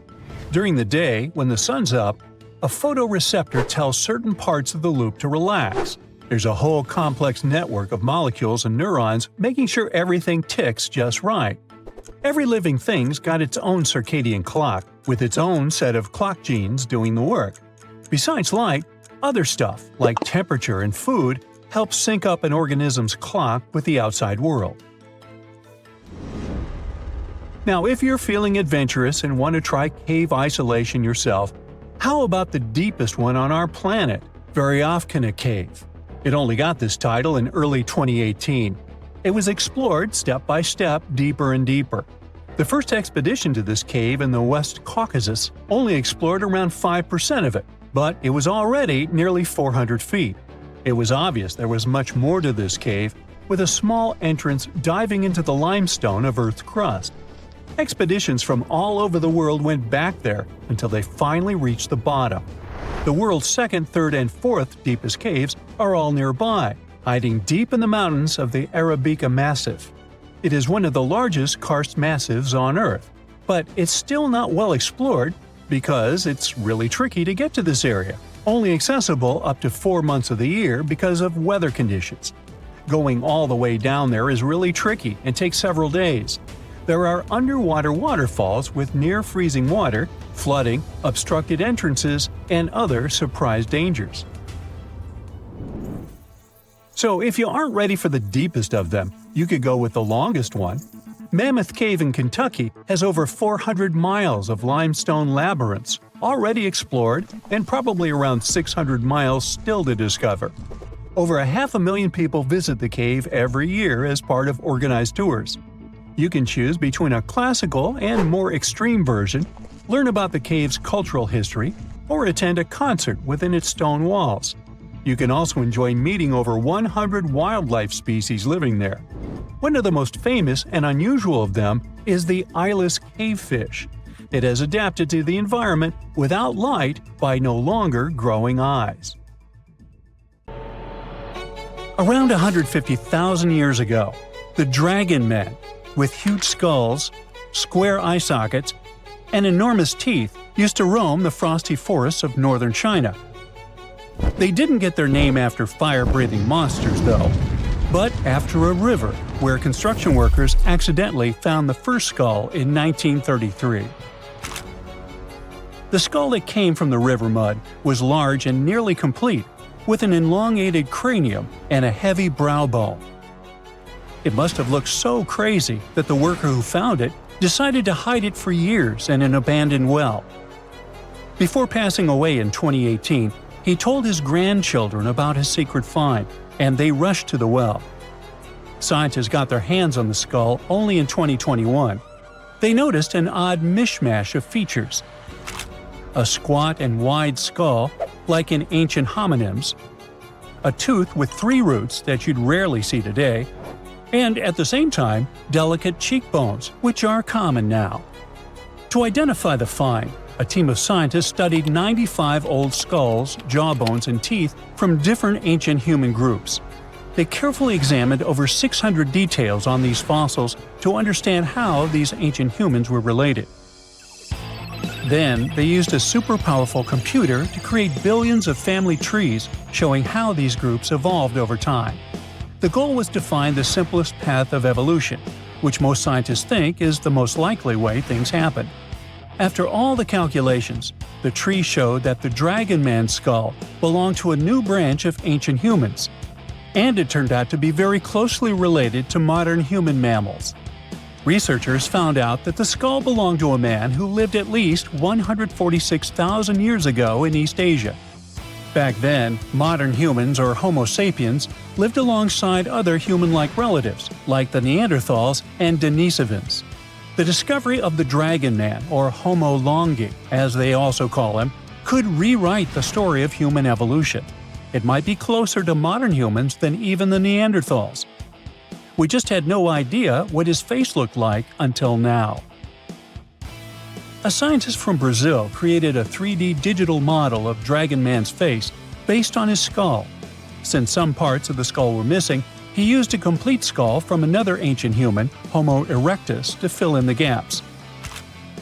During the day, when the sun's up, a photoreceptor tells certain parts of the loop to relax. There's a whole complex network of molecules and neurons making sure everything ticks just right. Every living thing's got its own circadian clock, with its own set of clock genes doing the work. Besides light, other stuff, like temperature and food, helps sync up an organism's clock with the outside world. Now, if you're feeling adventurous and want to try cave isolation yourself, how about the deepest one on our planet, Veriofkina Cave? It only got this title in early 2018. It was explored step by step, deeper and deeper. The first expedition to this cave in the West Caucasus only explored around 5% of it, but it was already nearly 400 feet. It was obvious there was much more to this cave, with a small entrance diving into the limestone of Earth's crust. Expeditions from all over the world went back there until they finally reached the bottom. The world's second, third, and fourth deepest caves are all nearby, hiding deep in the mountains of the Arabica Massif. It is one of the largest karst massifs on Earth, but it's still not well explored because it's really tricky to get to this area, only accessible up to 4 months of the year because of weather conditions. Going all the way down there is really tricky and takes several days. There are underwater waterfalls with near-freezing water, flooding, obstructed entrances, and other surprise dangers. So if you aren't ready for the deepest of them, you could go with the longest one. Mammoth Cave in Kentucky has over 400 miles of limestone labyrinths already explored and probably around 600 miles still to discover. Over 500,000 people visit the cave every year as part of organized tours. You can choose between a classical and more extreme version, learn about the cave's cultural history, or attend a concert within its stone walls. You can also enjoy meeting over 100 wildlife species living there. One of the most famous and unusual of them is the eyeless cavefish. It has adapted to the environment without light by no longer growing eyes. Around 150,000 years ago, the dragon men, with huge skulls, square eye sockets, and enormous teeth, used to roam the frosty forests of northern China. They didn't get their name after fire-breathing monsters, though, but after a river where construction workers accidentally found the first skull in 1933. The skull that came from the river mud was large and nearly complete, with an elongated cranium and a heavy brow bone. It must have looked so crazy that the worker who found it decided to hide it for years in an abandoned well. Before passing away in 2018, he told his grandchildren about his secret find, and they rushed to the well. Scientists got their hands on the skull only in 2021. They noticed an odd mishmash of features. A squat and wide skull, like in ancient hominins, a tooth with 3 roots that you'd rarely see today, and at the same time, delicate cheekbones, which are common now. To identify the find, a team of scientists studied 95 old skulls, jawbones, and teeth from different ancient human groups. They carefully examined over 600 details on these fossils to understand how these ancient humans were related. Then, they used a super powerful computer to create billions of family trees showing how these groups evolved over time. The goal was to find the simplest path of evolution, which most scientists think is the most likely way things happen. After all the calculations, the tree showed that the Dragon Man skull belonged to a new branch of ancient humans, and it turned out to be very closely related to modern human mammals. Researchers found out that the skull belonged to a man who lived at least 146,000 years ago in East Asia. Back then, modern humans, or Homo sapiens, lived alongside other human-like relatives, like the Neanderthals and Denisovans. The discovery of the Dragon Man, or Homo longi, as they also call him, could rewrite the story of human evolution. It might be closer to modern humans than even the Neanderthals. We just had no idea what his face looked like until now. A scientist from Brazil created a 3D digital model of Dragon Man's face based on his skull. Since some parts of the skull were missing, he used a complete skull from another ancient human, Homo erectus, to fill in the gaps.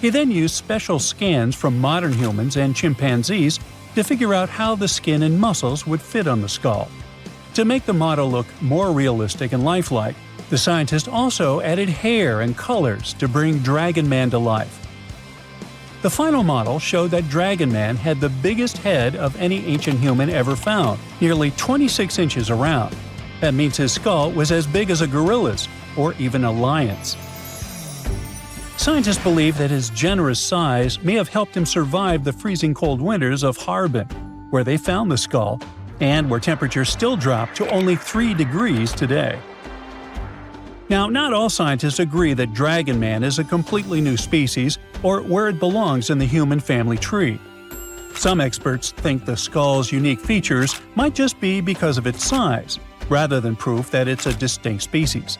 He then used special scans from modern humans and chimpanzees to figure out how the skin and muscles would fit on the skull. To make the model look more realistic and lifelike, the scientist also added hair and colors to bring Dragon Man to life. The final model showed that Dragon Man had the biggest head of any ancient human ever found, nearly 26 inches around. That means his skull was as big as a gorilla's, or even a lion's. Scientists believe that his generous size may have helped him survive the freezing cold winters of Harbin, where they found the skull, and where temperatures still drop to only 3 degrees today. Now, not all scientists agree that Dragon Man is a completely new species or where it belongs in the human family tree. Some experts think the skull's unique features might just be because of its size, rather than proof that it's a distinct species.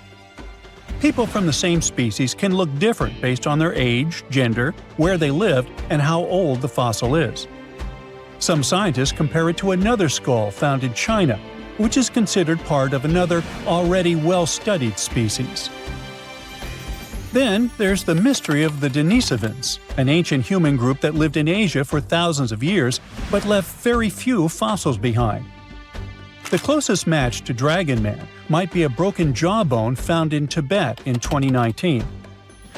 People from the same species can look different based on their age, gender, where they lived, and how old the fossil is. Some scientists compare it to another skull found in China, which is considered part of another already well-studied species. Then there's the mystery of the Denisovans, an ancient human group that lived in Asia for thousands of years but left very few fossils behind. The closest match to Dragon Man might be a broken jawbone found in Tibet in 2019.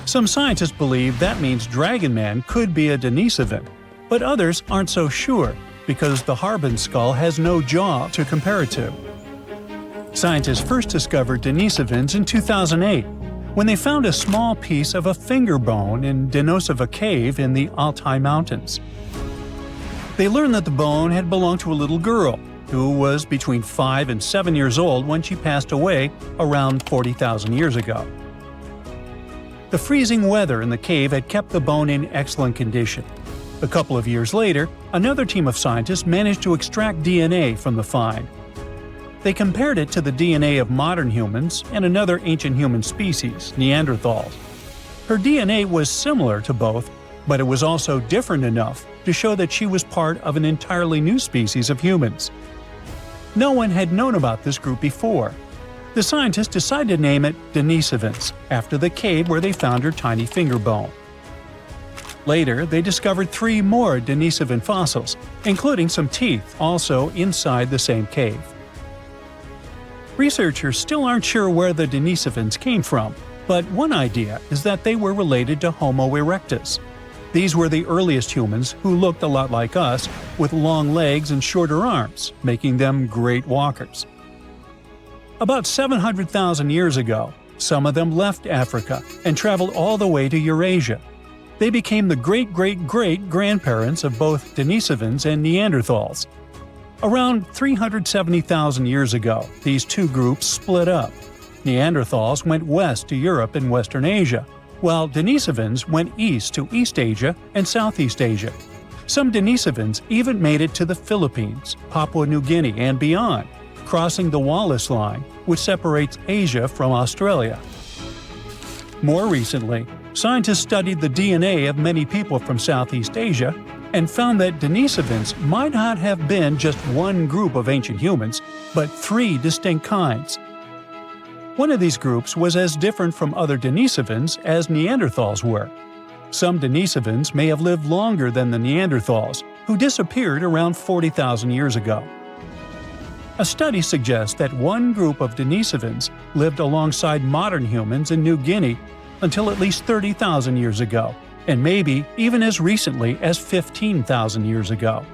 Some scientists believe that means Dragon Man could be a Denisovan, but others aren't so sure because the Harbin skull has no jaw to compare it to. Scientists first discovered Denisovans in 2008, when they found a small piece of a finger bone in Denosovan cave in the Altai Mountains. They learned that the bone had belonged to a little girl, who was between 5 and 7 years old when she passed away around 40,000 years ago. The freezing weather in the cave had kept the bone in excellent condition. A couple of years later, another team of scientists managed to extract DNA from the find. They compared it to the DNA of modern humans and another ancient human species, Neanderthals. Her DNA was similar to both, but it was also different enough to show that she was part of an entirely new species of humans. No one had known about this group before. The scientists decided to name it Denisovans, after the cave where they found her tiny finger bone. Later, they discovered 3 more Denisovan fossils, including some teeth also inside the same cave. Researchers still aren't sure where the Denisovans came from, but one idea is that they were related to Homo erectus. These were the earliest humans who looked a lot like us, with long legs and shorter arms, making them great walkers. About 700,000 years ago, some of them left Africa and traveled all the way to Eurasia. They became the great-great-great-grandparents of both Denisovans and Neanderthals. Around 370,000 years ago, these two groups split up. Neanderthals went west to Europe and Western Asia, while Denisovans went east to East Asia and Southeast Asia. Some Denisovans even made it to the Philippines, Papua New Guinea, and beyond, crossing the Wallace Line, which separates Asia from Australia. More recently, scientists studied the DNA of many people from Southeast Asia and found that Denisovans might not have been just one group of ancient humans, but 3 distinct kinds. One of these groups was as different from other Denisovans as Neanderthals were. Some Denisovans may have lived longer than the Neanderthals, who disappeared around 40,000 years ago. A study suggests that one group of Denisovans lived alongside modern humans in New Guinea until at least 30,000 years ago, and maybe even as recently as 15,000 years ago.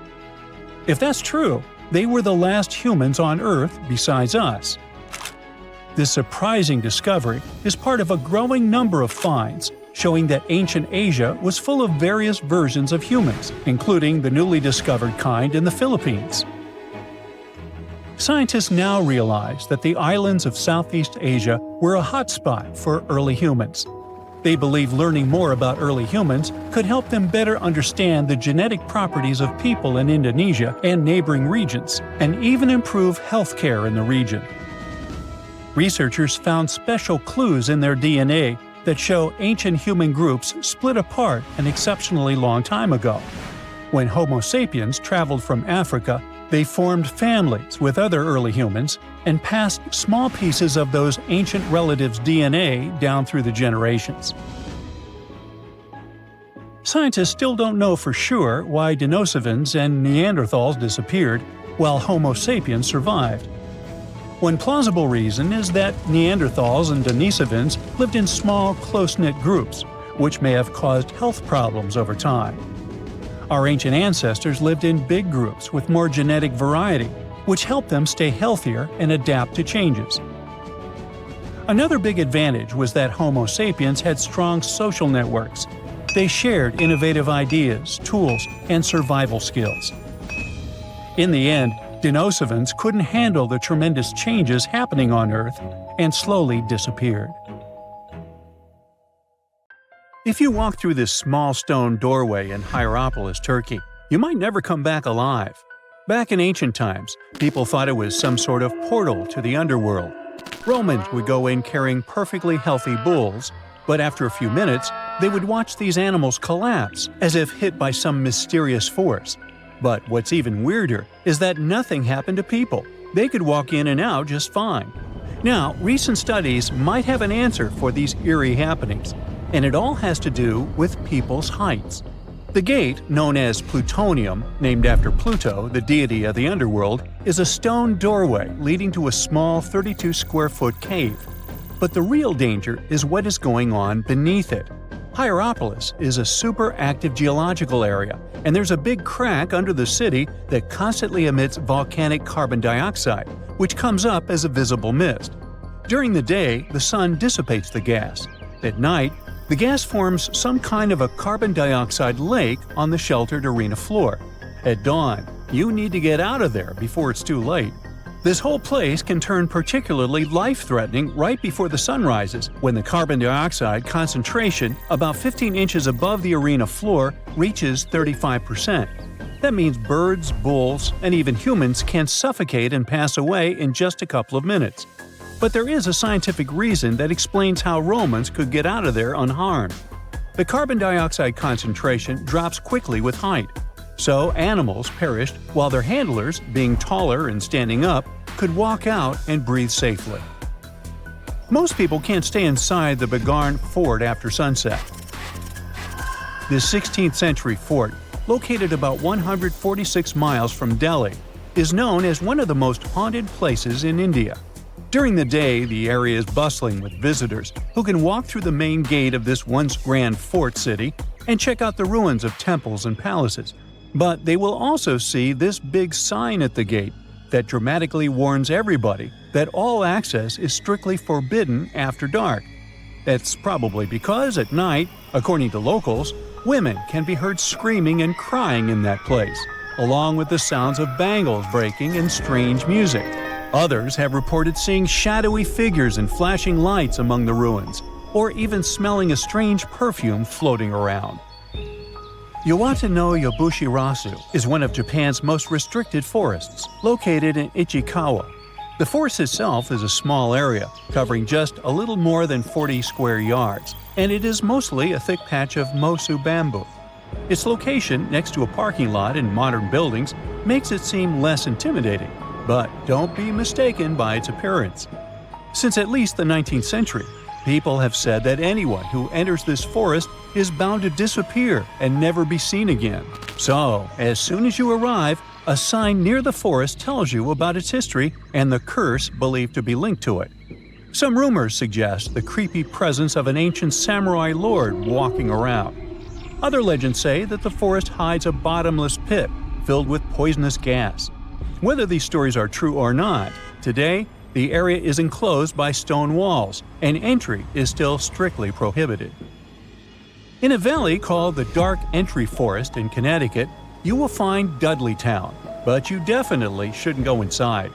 If that's true, they were the last humans on Earth besides us. This surprising discovery is part of a growing number of finds showing that ancient Asia was full of various versions of humans, including the newly discovered kind in the Philippines. Scientists now realize that the islands of Southeast Asia were a hotspot for early humans. They believe learning more about early humans could help them better understand the genetic properties of people in Indonesia and neighboring regions, and even improve healthcare in the region. Researchers found special clues in their DNA that show ancient human groups split apart an exceptionally long time ago. When Homo sapiens traveled from Africa, they formed families with other early humans and passed small pieces of those ancient relatives' DNA down through the generations. Scientists still don't know for sure why Denosovans and Neanderthals disappeared while Homo sapiens survived. One plausible reason is that Neanderthals and Denisovans lived in small, close-knit groups, which may have caused health problems over time. Our ancient ancestors lived in big groups with more genetic variety, which helped them stay healthier and adapt to changes. Another big advantage was that Homo sapiens had strong social networks. They shared innovative ideas, tools, and survival skills. In the end, Denosovans couldn't handle the tremendous changes happening on Earth and slowly disappeared. If you walk through this small stone doorway in Hierapolis, Turkey, you might never come back alive. Back in ancient times, people thought it was some sort of portal to the underworld. Romans would go in carrying perfectly healthy bulls, but after a few minutes, they would watch these animals collapse as if hit by some mysterious force. But what's even weirder is that nothing happened to people. They could walk in and out just fine. Now, recent studies might have an answer for these eerie happenings, and it all has to do with people's heights. The gate, known as Plutonium, named after Pluto, the deity of the underworld, is a stone doorway leading to a small 32-square-foot cave. But the real danger is what is going on beneath it. Hierapolis is a super active geological area, and there's a big crack under the city that constantly emits volcanic carbon dioxide, which comes up as a visible mist. During the day, the sun dissipates the gas. At night, the gas forms some kind of a carbon dioxide lake on the sheltered arena floor. At dawn, you need to get out of there before it's too late. This whole place can turn particularly life-threatening right before the sun rises, when the carbon dioxide concentration, about 15 inches above the arena floor, reaches 35%. That means birds, bulls, and even humans can suffocate and pass away in just a couple of minutes. But there is a scientific reason that explains how Romans could get out of there unharmed. The carbon dioxide concentration drops quickly with height. So animals perished while their handlers, being taller and standing up, could walk out and breathe safely. Most people can't stay inside the Begarn fort after sunset. This 16th century fort, located about 146 miles from Delhi, is known as one of the most haunted places in India. During the day, the area is bustling with visitors who can walk through the main gate of this once grand fort city and check out the ruins of temples and palaces. But they will also see this big sign at the gate that dramatically warns everybody that all access is strictly forbidden after dark. That's probably because at night, according to locals, women can be heard screaming and crying in that place, along with the sounds of bangles breaking and strange music. Others have reported seeing shadowy figures and flashing lights among the ruins, or even smelling a strange perfume floating around. Yawata no Yabushirasu is one of Japan's most restricted forests, located in Ichikawa. The forest itself is a small area, covering just a little more than 40 square yards, and it is mostly a thick patch of mosu bamboo. Its location next to a parking lot and modern buildings makes it seem less intimidating, but don't be mistaken by its appearance. Since at least the 19th century, people have said that anyone who enters this forest is bound to disappear and never be seen again. So, as soon as you arrive, a sign near the forest tells you about its history and the curse believed to be linked to it. Some rumors suggest the creepy presence of an ancient samurai lord walking around. Other legends say that the forest hides a bottomless pit filled with poisonous gas. Whether these stories are true or not, today the area is enclosed by stone walls, and entry is still strictly prohibited. In a valley called the Dark Entry Forest in Connecticut, you will find Dudley Town, but you definitely shouldn't go inside.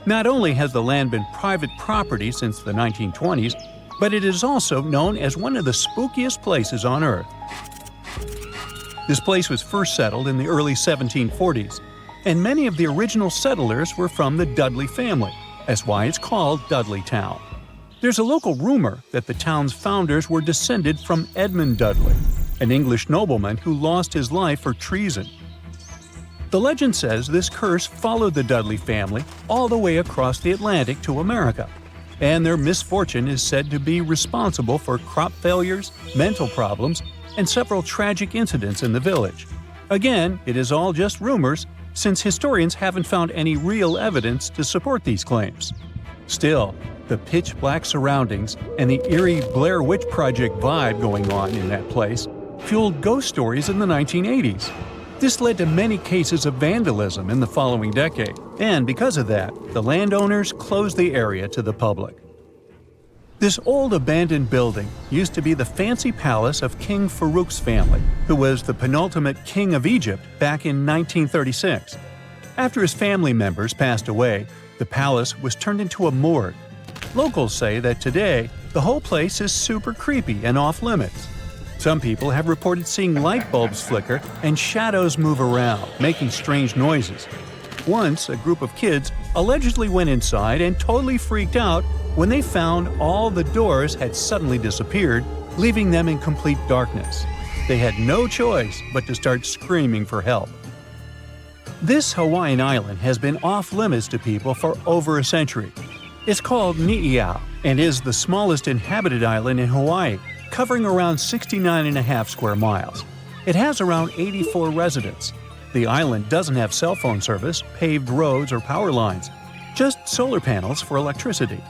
Not only has the land been private property since the 1920s, but it is also known as one of the spookiest places on Earth. This place was first settled in the early 1740s, and many of the original settlers were from the Dudley family. That's why it's called Dudley Town. There's a local rumor that the town's founders were descended from Edmund Dudley, an English nobleman who lost his life for treason. The legend says this curse followed the Dudley family all the way across the Atlantic to America, and their misfortune is said to be responsible for crop failures, mental problems, and several tragic incidents in the village. Again, it is all just rumors, since historians haven't found any real evidence to support these claims. Still, the pitch-black surroundings and the eerie Blair Witch Project vibe going on in that place fueled ghost stories in the 1980s. This led to many cases of vandalism in the following decade, and because of that, the landowners closed the area to the public. This old abandoned building used to be the fancy palace of King Farouk's family, who was the penultimate king of Egypt back in 1936. After his family members passed away, the palace was turned into a morgue. Locals say that today, the whole place is super creepy and off-limits. Some people have reported seeing light bulbs flicker and shadows move around, making strange noises. Once, a group of kids allegedly went inside and totally freaked out when they found all the doors had suddenly disappeared, leaving them in complete darkness. They had no choice but to start screaming for help. This Hawaiian island has been off-limits to people for over a century. It's called Ni'iau and is the smallest inhabited island in Hawaii, covering around 69.5 square miles. It has around 84 residents. The island doesn't have cell phone service, paved roads, or power lines, just solar panels for electricity.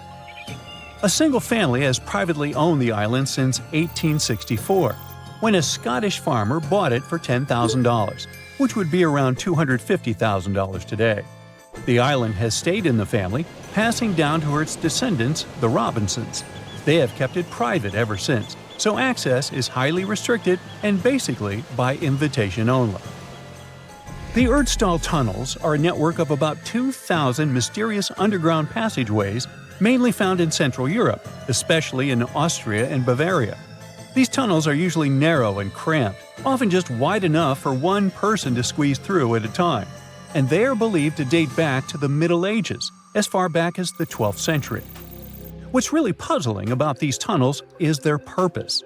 A single family has privately owned the island since 1864. when a Scottish farmer bought it for $10,000, which would be around $250,000 today. The island has stayed in the family, passing down to its descendants, the Robinsons. They have kept it private ever since, so access is highly restricted and basically by invitation only. The Erdstall tunnels are a network of about 2,000 mysterious underground passageways mainly found in Central Europe, especially in Austria and Bavaria. These tunnels are usually narrow and cramped, often just wide enough for one person to squeeze through at a time, and they are believed to date back to the Middle Ages, as far back as the 12th century. What's really puzzling about these tunnels is their purpose.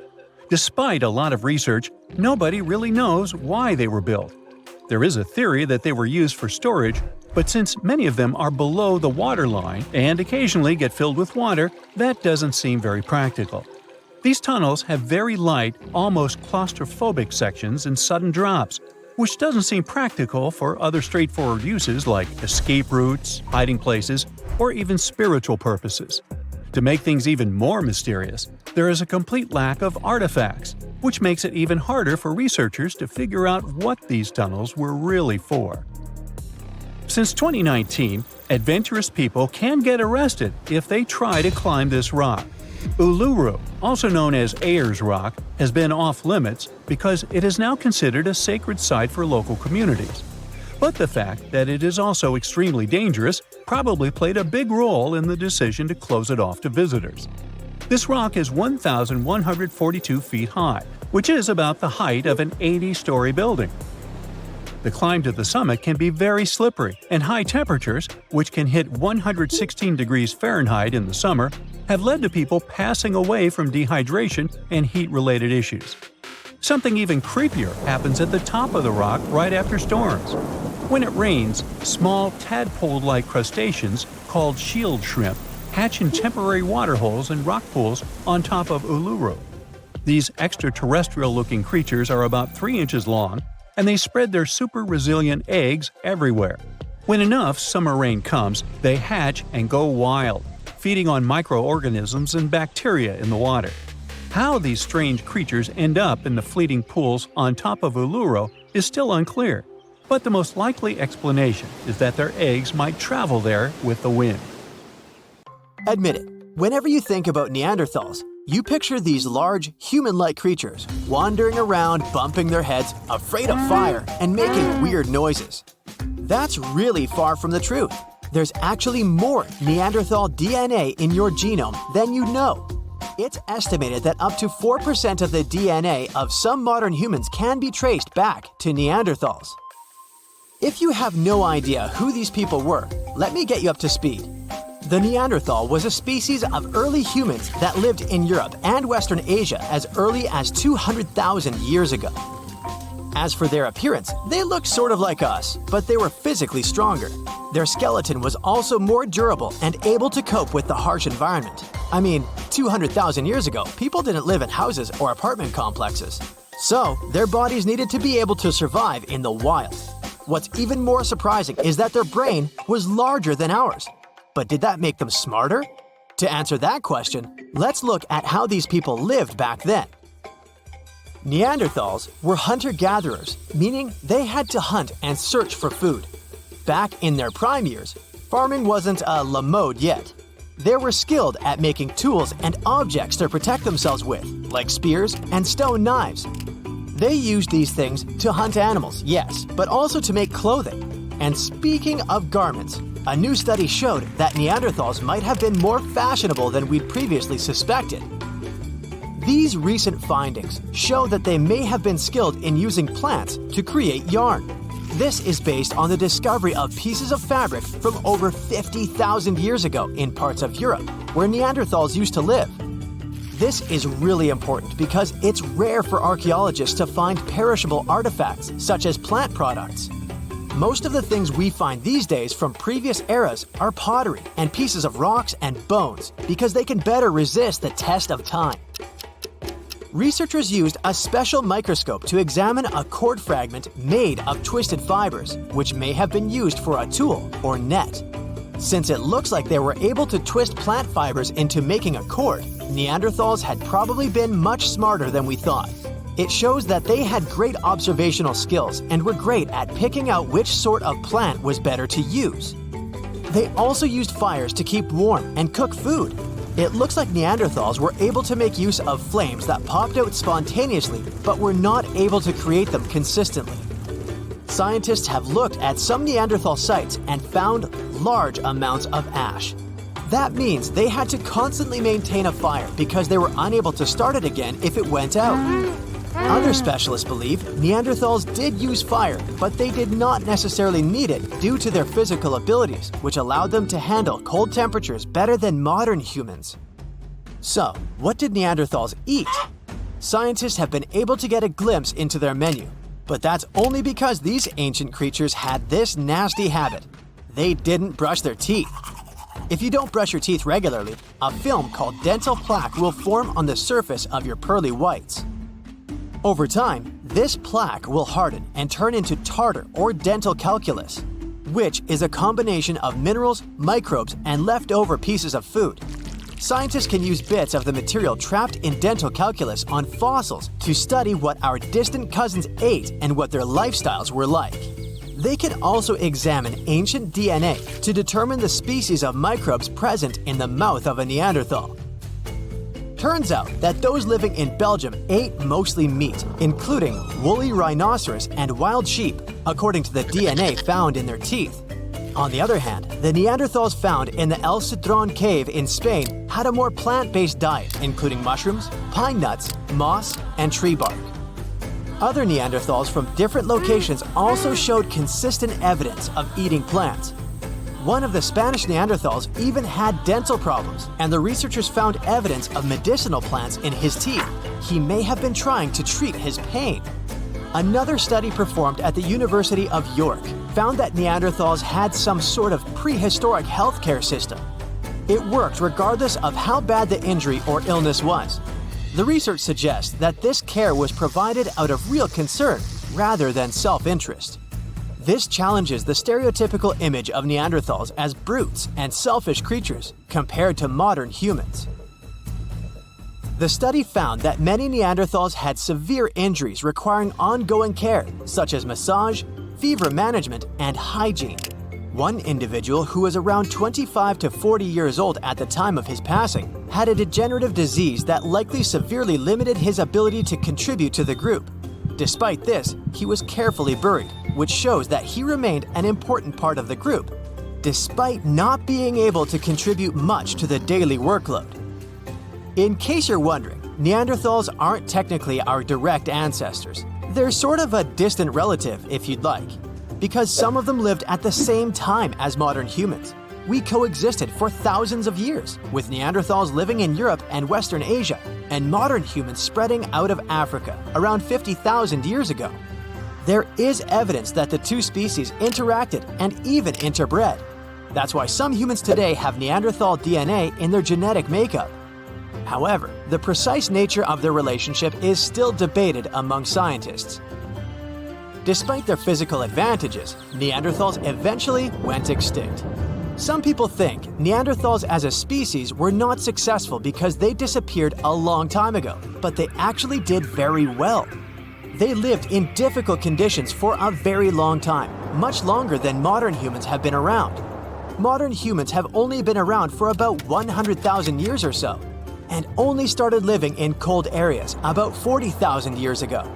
Despite a lot of research, nobody really knows why they were built. There is a theory that they were used for storage, but since many of them are below the waterline and occasionally get filled with water, that doesn't seem very practical. These tunnels have very light, almost claustrophobic sections and sudden drops, which doesn't seem practical for other straightforward uses like escape routes, hiding places, or even spiritual purposes. To make things even more mysterious, there is a complete lack of artifacts, which makes it even harder for researchers to figure out what these tunnels were really for. Since 2019, adventurous people can get arrested if they try to climb this rock. Uluru, also known as Ayers Rock, has been off-limits because it is now considered a sacred site for local communities. But the fact that it is also extremely dangerous probably played a big role in the decision to close it off to visitors. This rock is 1,142 feet high, which is about the height of an 80-story building. The climb to the summit can be very slippery, and high temperatures, which can hit 116 degrees Fahrenheit in the summer, have led to people passing away from dehydration and heat-related issues. Something even creepier happens at the top of the rock right after storms. When it rains, small tadpole-like crustaceans called shield shrimp hatch in temporary waterholes and rock pools on top of Uluru. These extraterrestrial-looking creatures are about 3 inches long, and they spread their super-resilient eggs everywhere. When enough summer rain comes, they hatch and go wild, feeding on microorganisms and bacteria in the water. How these strange creatures end up in the fleeting pools on top of Uluru is still unclear, but the most likely explanation is that their eggs might travel there with the wind. Admit it, whenever you think about Neanderthals, you picture these large, human-like creatures wandering around, bumping their heads, afraid of fire, and making weird noises. That's really far from the truth. There's actually more Neanderthal DNA in your genome than you know. It's estimated that up to 4% of the DNA of some modern humans can be traced back to Neanderthals. If you have no idea who these people were, let me get you up to speed. The Neanderthal was a species of early humans that lived in Europe and Western Asia as early as 200,000 years ago. As for their appearance, they looked sort of like us, but they were physically stronger. Their skeleton was also more durable and able to cope with the harsh environment. 200,000 years ago, people didn't live in houses or apartment complexes. So, their bodies needed to be able to survive in the wild. What's even more surprising is that their brain was larger than ours. But did that make them smarter? To answer that question, let's look at how these people lived back then. Neanderthals were hunter-gatherers, meaning they had to hunt and search for food. Back in their prime years, farming wasn't la mode yet. They were skilled at making tools and objects to protect themselves with, like spears and stone knives. They used these things to hunt animals, yes, but also to make clothing. And speaking of garments, a new study showed that Neanderthals might have been more fashionable than we'd previously suspected. These recent findings show that they may have been skilled in using plants to create yarn. This is based on the discovery of pieces of fabric from over 50,000 years ago in parts of Europe, where Neanderthals used to live. This is really important because it's rare for archaeologists to find perishable artifacts, such as plant products. Most of the things we find these days from previous eras are pottery and pieces of rocks and bones because they can better resist the test of time. Researchers used a special microscope to examine a cord fragment made of twisted fibers, which may have been used for a tool or net. Since it looks like they were able to twist plant fibers into making a cord, Neanderthals had probably been much smarter than we thought. It shows that they had great observational skills and were great at picking out which sort of plant was better to use. They also used fires to keep warm and cook food. It looks like Neanderthals were able to make use of flames that popped out spontaneously but were not able to create them consistently. Scientists have looked at some Neanderthal sites and found large amounts of ash. That means they had to constantly maintain a fire because they were unable to start it again if it went out. Other specialists believe Neanderthals did use fire, but they did not necessarily need it due to their physical abilities, which allowed them to handle cold temperatures better than modern humans. So, what did Neanderthals eat? Scientists have been able to get a glimpse into their menu, but that's only because these ancient creatures had this nasty habit. They didn't brush their teeth. If you don't brush your teeth regularly, a film called dental plaque will form on the surface of your pearly whites. Over time, this plaque will harden and turn into tartar or dental calculus, which is a combination of minerals, microbes, and leftover pieces of food. Scientists can use bits of the material trapped in dental calculus on fossils to study what our distant cousins ate and what their lifestyles were like. They can also examine ancient DNA to determine the species of microbes present in the mouth of a Neanderthal. Turns out that those living in Belgium ate mostly meat, including woolly rhinoceros and wild sheep, according to the DNA found in their teeth. On the other hand, the Neanderthals found in the El Cedron cave in Spain had a more plant-based diet, including mushrooms, pine nuts, moss, and tree bark. Other Neanderthals from different locations also showed consistent evidence of eating plants. One of the Spanish Neanderthals even had dental problems, and the researchers found evidence of medicinal plants in his teeth. He may have been trying to treat his pain. Another study performed at the University of York found that Neanderthals had some sort of prehistoric healthcare system. It worked regardless of how bad the injury or illness was. The research suggests that this care was provided out of real concern rather than self-interest. This challenges the stereotypical image of Neanderthals as brutes and selfish creatures compared to modern humans. The study found that many Neanderthals had severe injuries requiring ongoing care, such as massage, fever management, and hygiene. One individual, who was around 25 to 40 years old at the time of his passing, had a degenerative disease that likely severely limited his ability to contribute to the group. Despite this, he was carefully buried, which shows that he remained an important part of the group, despite not being able to contribute much to the daily workload. In case you're wondering, Neanderthals aren't technically our direct ancestors. They're sort of a distant relative, if you'd like, because some of them lived at the same time as modern humans. We coexisted for thousands of years, with Neanderthals living in Europe and Western Asia, and modern humans spreading out of Africa around 50,000 years ago. There is evidence that the two species interacted and even interbred. That's why some humans today have Neanderthal DNA in their genetic makeup. However, the precise nature of their relationship is still debated among scientists. Despite their physical advantages, Neanderthals eventually went extinct. Some people think Neanderthals as a species were not successful because they disappeared a long time ago, but they actually did very well. They lived in difficult conditions for a very long time, much longer than modern humans have been around. Modern humans have only been around for about 100,000 years or so, and only started living in cold areas about 40,000 years ago.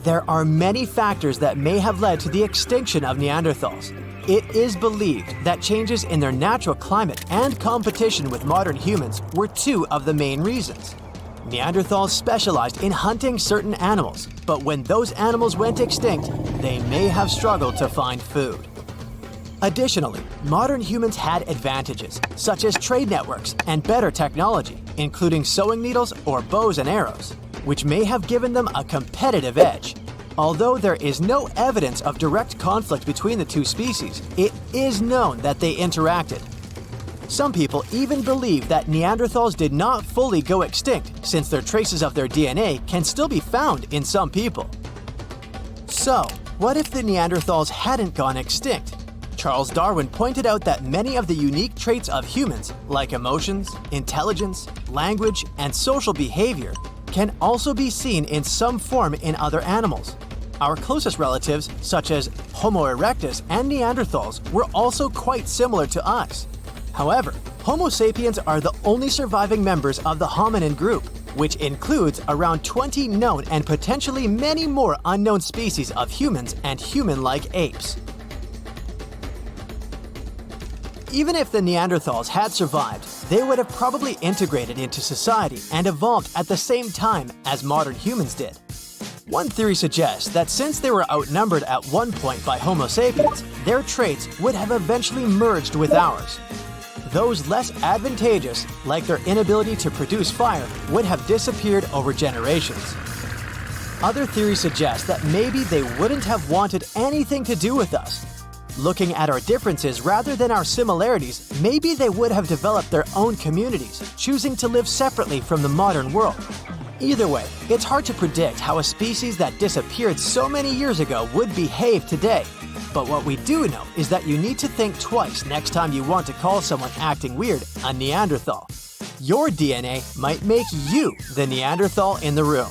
There are many factors that may have led to the extinction of Neanderthals. It is believed that changes in their natural climate and competition with modern humans were two of the main reasons. Neanderthals specialized in hunting certain animals, but when those animals went extinct, they may have struggled to find food. Additionally, modern humans had advantages, such as trade networks and better technology, including sewing needles or bows and arrows, which may have given them a competitive edge. Although there is no evidence of direct conflict between the two species, it is known that they interacted. Some people even believe that Neanderthals did not fully go extinct, since their traces of their DNA can still be found in some people. So, what if the Neanderthals hadn't gone extinct? Charles Darwin pointed out that many of the unique traits of humans, like emotions, intelligence, language, and social behavior, can also be seen in some form in other animals. Our closest relatives, such as Homo erectus and Neanderthals, were also quite similar to us. However, Homo sapiens are the only surviving members of the hominin group, which includes around 20 known and potentially many more unknown species of humans and human-like apes. Even if the Neanderthals had survived, they would have probably integrated into society and evolved at the same time as modern humans did. One theory suggests that since they were outnumbered at one point by Homo sapiens, their traits would have eventually merged with ours. Those less advantageous, like their inability to produce fire, would have disappeared over generations. Other theories suggest that maybe they wouldn't have wanted anything to do with us. Looking at our differences rather than our similarities, maybe they would have developed their own communities, choosing to live separately from the modern world. Either way, it's hard to predict how a species that disappeared so many years ago would behave today. But what we do know is that you need to think twice next time you want to call someone acting weird a Neanderthal. Your DNA might make you the Neanderthal in the room.